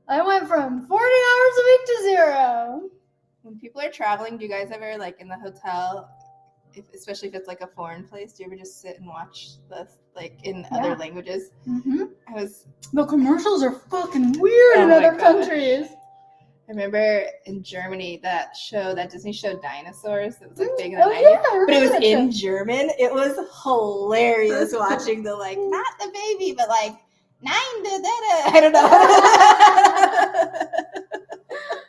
I went from 40 hours a week to 0. When people are traveling, do you guys ever like in the hotel, especially if it's like a foreign place, do you ever just sit and watch the like in Yeah. other languages? Mm-hmm. I was. The commercials are fucking weird Oh in my other gosh. countries. I remember in Germany that Disney show Dinosaurs that was like big in the Oh 90s. yeah, I But it was remember that in show. German. It was hilarious watching the like not the baby, but like I don't know.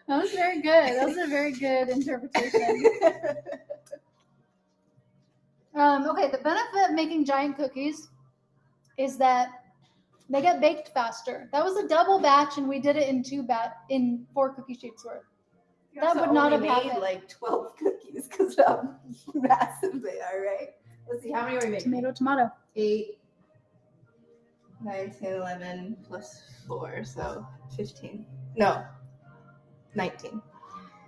That was very good. That was a very good interpretation. Okay, the benefit of making giant cookies is that they get baked faster. That was a double batch, and we did it in 4 cookie sheets worth. That would not have made happened. like 12 cookies because of how massive they are, right? Let's see, how many were we making? Tomato. 8, 9, 10, 11 plus 4, so 15. No, 19.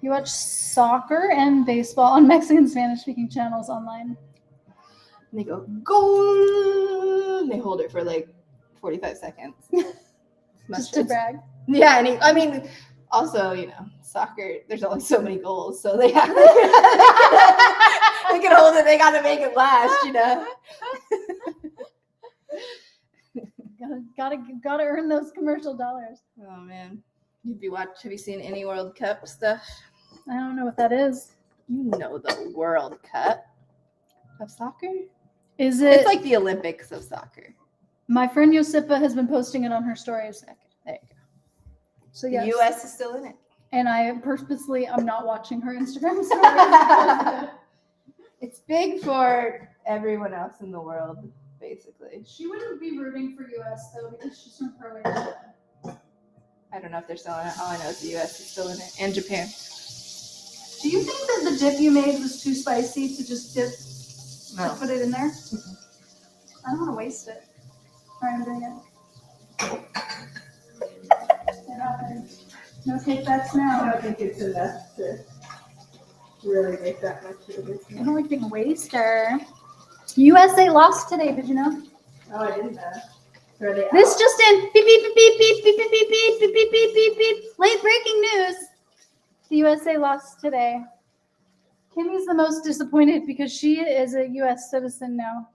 You watch soccer and baseball on Mexican Spanish-speaking channels online. And they go, goal! And they hold it for like 45 seconds. Just to brag. Yeah, and I mean, also, you know, soccer, there's only so many goals, so they have they can hold it, they gotta make it last, you know. Gotta earn those commercial dollars. Oh man. Have you seen any World Cup stuff? I don't know what that is. You know the World Cup of soccer? Is it? It's like the Olympics of soccer. My friend Josipa has been posting it on her stories. Okay, there you go. So The yes. US is still in it. And I purposely am not watching her Instagram stories. It's big for everyone else in the world, basically. She wouldn't be rooting for US though because she's from Croatia. I don't know if they're still in it. All I know is the US is still in it. And Japan. Do you think that the dip you made was too spicy to just dip? No. Put it in there? I don't want to waste it. All right, I'm doing it. It happens. No take backs I now. don't think it's enough to really make that much of a I difference. don't like being a waster. USA lost today, did you know? Oh, I didn't know. Are they This out? just in. Beep, beep, beep, beep, beep, beep, beep, beep, beep, beep, beep, beep, beep, beep. Late breaking news. The USA lost today. Kimmy's the most disappointed because she is a US citizen now.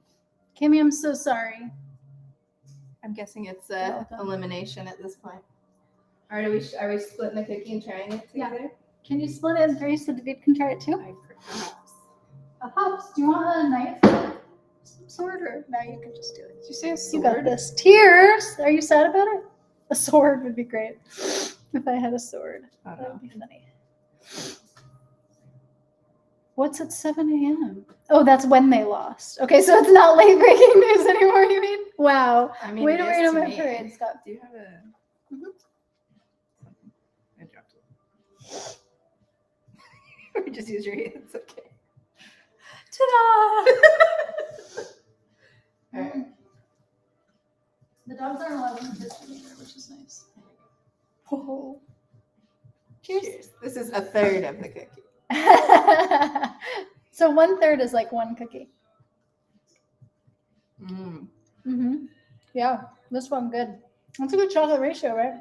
Kimmy, I'm so sorry. I'm guessing it's Welcome. elimination at this point. Are we splitting the cookie and trying it Yeah. together? Can you split it in three so David can try it too? Perhaps. Perhaps. Do you want a knife? Sword or no? You can just do it. Did you say a You got this. Tears. Are you sad about it? A sword would be great. If I had a sword, I don't that know. would be funny. What's at 7 a.m.? Oh, that's when they lost. Okay, so it's not late breaking news anymore, you mean? Wow. I mean, Way it to is rain on to my me. parade, Scott. Do you have a? Mhm. I dropped it. Or just use your hands. Okay. Ta-da! All right. The dogs aren't allowed in the kitchen either, which is nice. Oh. Cheers. This is a third of the cookie. So 1/3 is like one cookie. Mm. Mm-hmm. Yeah, this one good. That's a good chocolate ratio, right?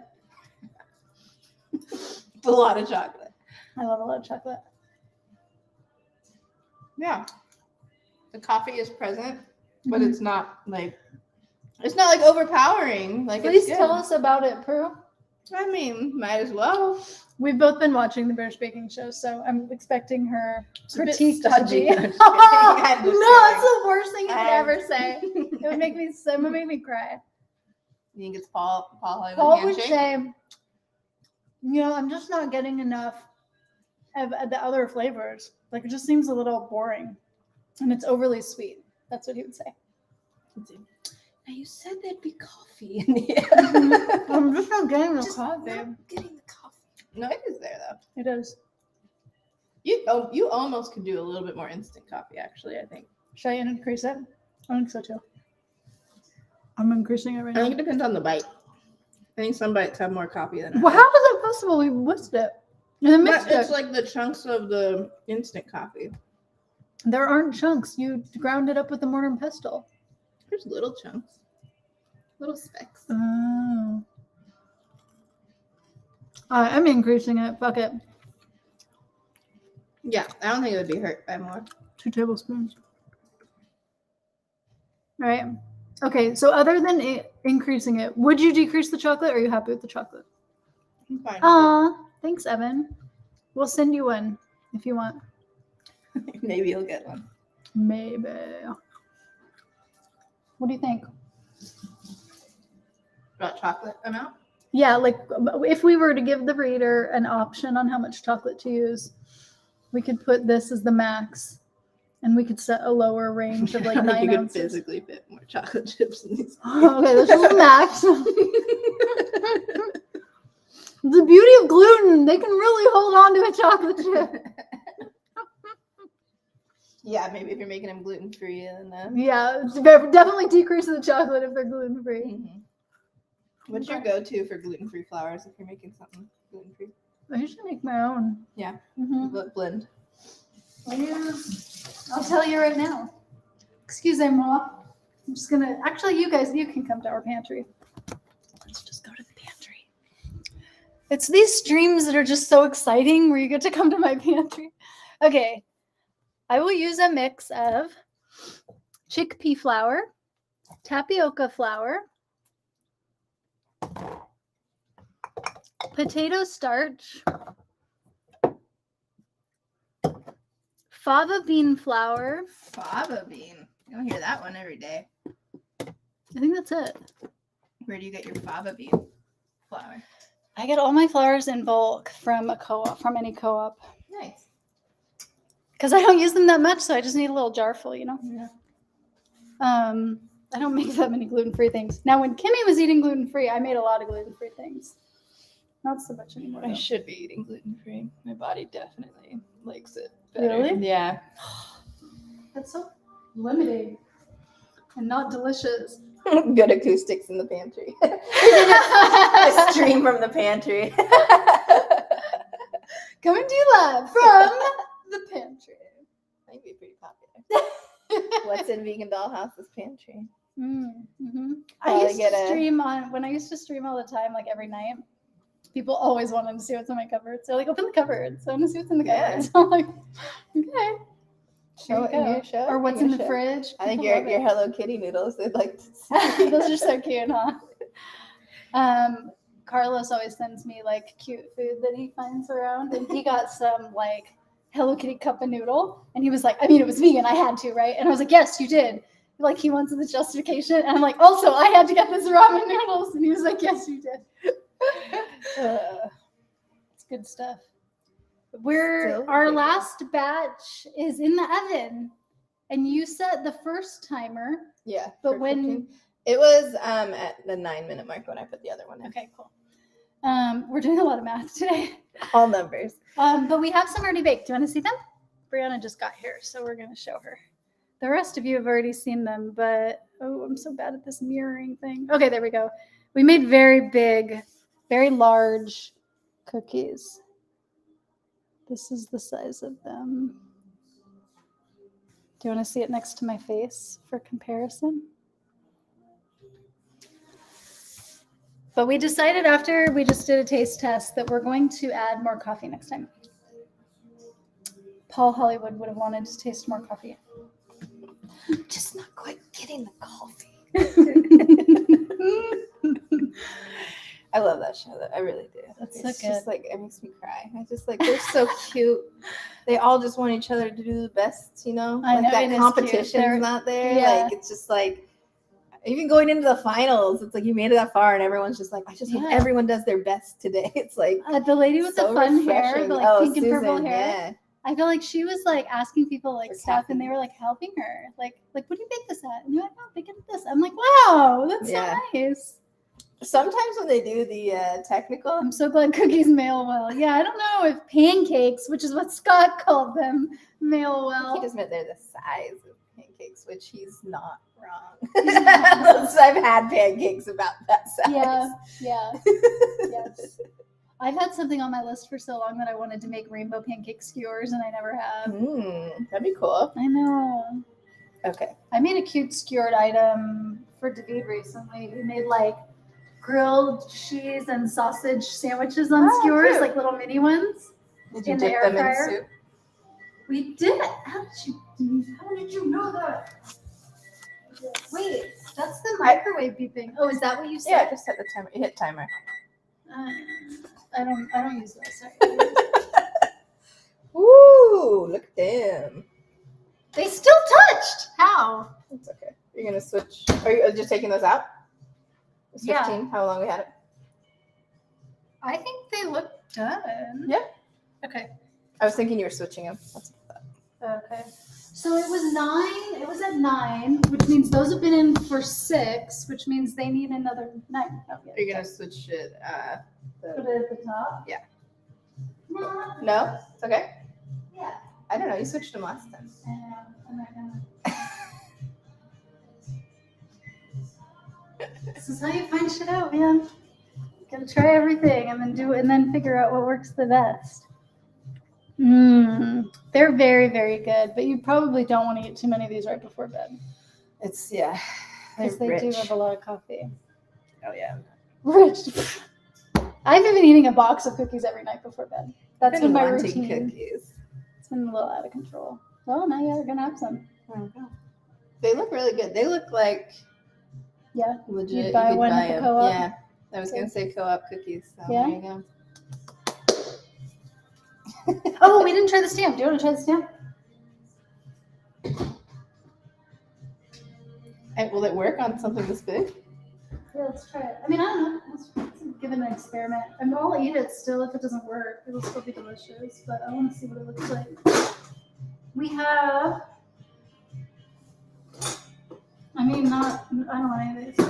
It's a lot of chocolate. I love a lot of chocolate. Yeah. The coffee is present, but Mhm. it's not like overpowering. Like Please it's good. tell us about it, Prue. I mean, might as well. We've both been watching the British Baking Show, so I'm expecting her It's a bit critique to stodgy. be. I'm just kidding. I'm just No, it's kidding. the worst thing you could I'm- ever say. It would make me cry. You think it's Paul Hollywood Paul would handshake? say, I'm just not getting enough of the other flavors. Like, it just seems a little boring. And it's overly sweet. That's what he would say. Now you said there'd be coffee in here. I'm just not getting the Just coffee. not getting the coffee. No, it is there though. It is. You almost could do a little bit more instant coffee, actually. I think. Should I increase it? I think so too. I'm increasing it right I now. think it depends on the bite. I think some bites have more coffee than Well, others. how is that possible? We whisked it. And then But mixed it's it. like the chunks of the instant coffee. There aren't chunks. You ground it up with a mortar and pestle. There's little chunks, little specks. Oh. All right, I'm increasing it. Fuck it. Yeah, I don't think it would be hurt by more. 2 tablespoons. All right. Okay, so other than increasing it, would you decrease the chocolate or are you happy with the chocolate? I'm fine with Aw, thanks, Evan. We'll send you one if you want. it. Maybe you'll get one. Maybe. What do you think? About chocolate amount? Yeah, like if we were to give the reader an option on how much chocolate to use, we could put this as the max and we could set a lower range of like I don't think 9 you could ounces. physically fit more chocolate chips in these. Okay, this is the max. The beauty of gluten, they can really hold on to a chocolate chip. Yeah, maybe if you're making them gluten free, and Yeah, it's definitely decrease the chocolate if they're gluten free. What's your go-to for gluten-free flours if you're making something gluten-free? I usually make my own. Yeah. Mm-hmm. Blend. I'll tell you right now. Excusez-moi. I'm just gonna. Actually, you can come to our pantry. Let's just go to the pantry. It's these streams that are just so exciting where you get to come to my pantry. Okay. I will use a mix of chickpea flour, tapioca flour, potato starch, fava bean flour. Fava bean. You don't hear that one every day. I think that's it. Where do you get your fava bean flour? I get all my flours in bulk from a co-op, from any co-op. Nice. Because I don't use them that much, so I just need a little jar full, Yeah. I don't make that many gluten-free things. Now, when Kimmy was eating gluten-free, I made a lot of gluten-free things. Not so much anymore. I though. should be eating gluten-free. My body definitely likes it better. Really? Yeah. That's so limiting and not delicious. Good acoustics in the pantry. A stream from the pantry. Coming to you live from the pantry. Might be pretty popular. What's in Vegan Dollhouse's pantry? Mm-hmm. I Probably used get to a- stream when I used to stream all the time, like every night. People always wanted to see what's in my cupboards. They're like, open the cupboards. I want to see what's in the Yeah. cupboards. I'm like, okay. Show Here it you in go. your show. Or what's in the fridge. I think People your love it. Hello Kitty noodles they'd like to see. Those are so cute, huh? Carlos always sends me like cute food that he finds around, and he got some like Hello Kitty cup of noodle, and he was like, I mean, it was vegan, I had to, right? And I was like, yes, you did. Like he wants the justification, and I'm like, also, I had to get this ramen noodles, and he was like, yes, you did. It's good stuff. Still Our good. last batch is in the oven, and you set the first timer. Yeah. But for when- cooking. It was at the 9-minute mark when I put the other one in. Okay, cool. We're doing a lot of math today. All numbers. But we have some already baked. Do you want to see them? Brianna just got here, so we're going to show her. The rest of you have already seen them, but oh, I'm so bad at this mirroring thing. Okay, there we go. We made very big, very large cookies. This is the size of them. Do you want to see it next to my face for comparison? But we decided after we just did a taste test that we're going to add more coffee next time. Paul Hollywood would have wanted to taste more coffee. Just not quite getting the coffee. I love that show. I really do. That's It's so just good. like it makes me cry. I just like they're so cute. They all just want each other to do the best, you know. I Like know, it that is cute. competition's They're- not there. yeah. Like it's just like even going into the finals, it's like you made it that far, and everyone's just like, I just hope Yeah. everyone does their best today. It's like The lady with so the fun hair, refreshing. the like pink and Susan, purple hair. Yeah. I feel like she was like asking people like For stuff, and caffeine. they were like helping her. Like what do you bake this at? And you're like, oh, bake it at this. I'm like, wow, that's Yeah. so nice. Sometimes when they do the technical, I'm so glad cookies mail well. Yeah, I don't know if pancakes, which is what Scott called them, mail well. he just meant they're the size of pancakes, which he's not wrong. I've had pancakes about that size. Yeah, yeah, yes. I've had something on my list for so long that I wanted to make rainbow pancake skewers, and I never have. That'd be cool. I know. Okay. I made a cute skewered item for David recently. We made like grilled cheese and sausage sandwiches on Oh, skewers, cute. like little mini ones. Did you In the dip air them fryer? in soup? We did. How did you know that? Wait, that's the microwave beeping. Oh, is that what you said? Yeah, just set the timer. Hit timer. I don't use those. Sorry. Ooh, look at them. They still touched. How? It's okay. You're gonna switch. Are you just taking those out? It's 15. Yeah. How long we had it? I think they look done. Yeah. Okay. I was thinking you were switching them. That's what I thought. Okay. So it was 9. It was at 9, which means those have been in for 6, which means they need another 9. Oh, yeah. Are you gonna switch it? Put it at the top. Yeah. No. No, it's okay. Yeah. I don't know. You switched them last time. I'm not gonna. This is how you find shit out, man. You gotta try everything and then do it and then figure out what works the best. They're very, very good, but you probably don't want to eat too many of these right before bed It's because they do have a lot of coffee. Oh yeah. Rich. I've been eating a box of cookies every night before bed. That's been my wanting routine. cookies. It's been a little out of control. Well, now you're gonna have some. They look really good. They look like Yeah. legit. You'd buy could one at the them. co-op? Yeah. I was gonna say co-op cookies. So Yeah? there you go. Oh, we didn't try the stamp. Do you want to try the stamp? Will it work on something this big? Yeah, let's try it. I mean, I don't know. Let's give it an experiment. I mean, I'll eat it still if it doesn't work. It'll still be delicious, but I want to see what it looks like. We have. I mean, not. I don't want any of these.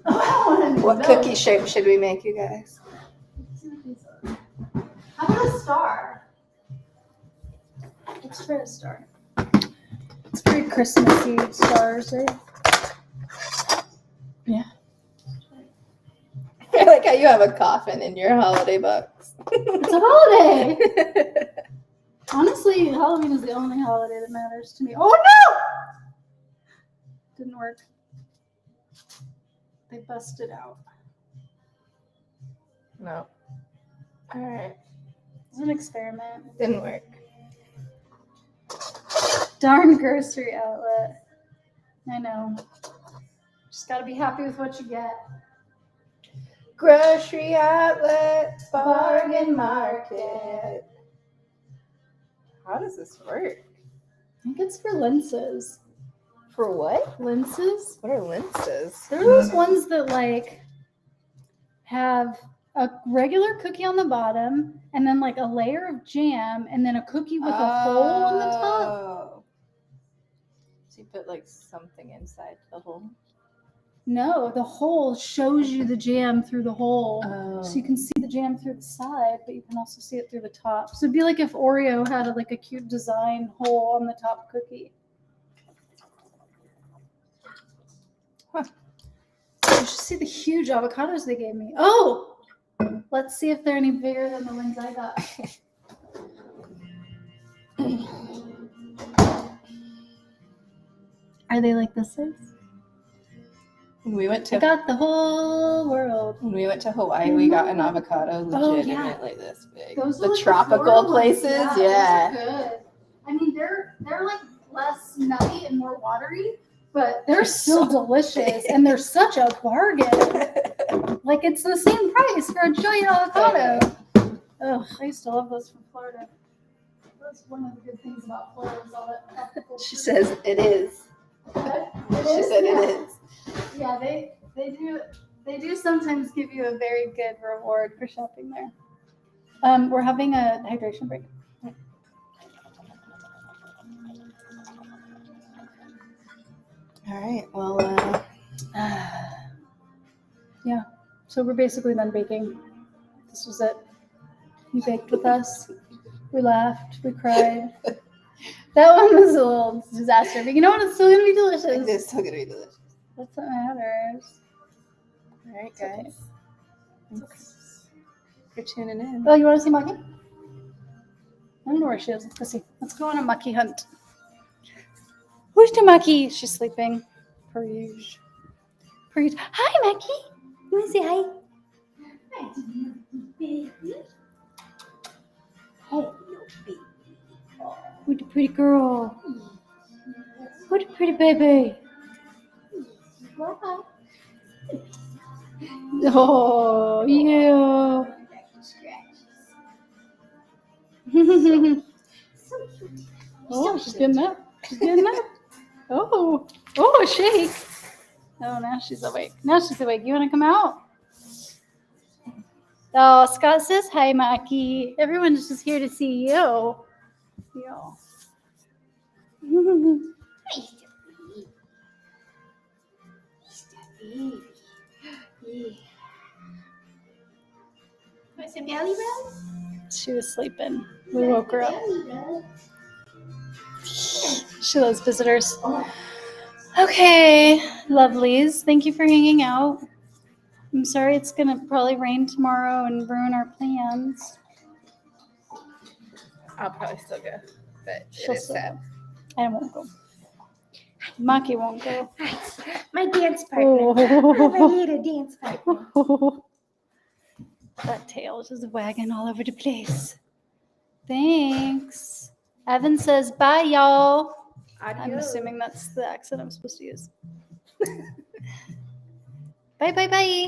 I don't want any of What those. cookie shape should we make, you guys? Let's see what these are. How about a star? Let's try a star. It's very Christmassy stars, right? I like how you have a coffin in your holiday box. It's a holiday. Honestly, Halloween is the only holiday that matters to me. Oh no! Didn't work. They busted out. No. All right. It's an experiment. Didn't work. Darn grocery outlet. I know. Just gotta be happy with what you get. Grocery outlet, bargain market. How does this work? I think it's for lenses. For what? Lenses? What are lenses? They're those ones that like have a regular cookie on the bottom and then like a layer of jam and then a cookie with a hole on the top. Oh. So you put like something inside the hole. No, the hole shows you the jam through the hole. Oh. So you can see the jam through the side, but you can also see it through the top. So it'd be like if Oreo had like a cute design hole on the top cookie. Huh. So you should see the huge avocados they gave me. Oh! Let's see if they're any bigger than the ones I got. Are they like this size? When we went I to got the whole world. Hawaii, we got an avocado Oh, legitimately this big. Those are The like tropical floral ones. places, yeah. Those are good. I mean, they're like less nutty and more watery, but they're still delicious, and they're such a bargain. Like it's the same price for a giant avocado. Ugh, I used to love those from Florida. That's one of the good things about Florida is all that tropical. She says it is. She said it is. Yeah, they do sometimes give you a very good reward for shopping there. We're having a hydration break. All right. Well, Yeah. So we're basically done baking. This was it. You baked with us. We laughed. We cried. That one was a little disaster, but you know what? It's still gonna be delicious. it's still gonna be delicious. That's what matters. All right, It's okay. guys. Thanks for tuning in. Oh, you want to see Maki? I don't know where she is. Let's go see. Let's go on a Maki hunt. Where's the Maki? She's sleeping. Per usual. Per usual. Hi, Maki. You want to say hi? Hi, baby. Oh, baby. What a pretty girl. What a pretty baby. Oh, yeah. Oh, she's getting up. She's getting up. Oh, a shake. Oh, now she's awake. Now she's awake. You want to come out? Oh, Scott says hi, Maki. Everyone's just here to see you. Yeah. Want some belly rub? She was sleeping. We woke her up. She loves visitors. Okay, lovelies. Thank you for hanging out. I'm sorry it's going to probably rain tomorrow and ruin our plans. I'll probably still go, but She'll it is still sad. I won't go. Maki won't go. My dance partner. Oh. My little dance partner. That tail is just wagging all over the place. Thanks. Evan says, bye, y'all. I'm assuming that's the accent I'm supposed to use. Bye, bye, bye.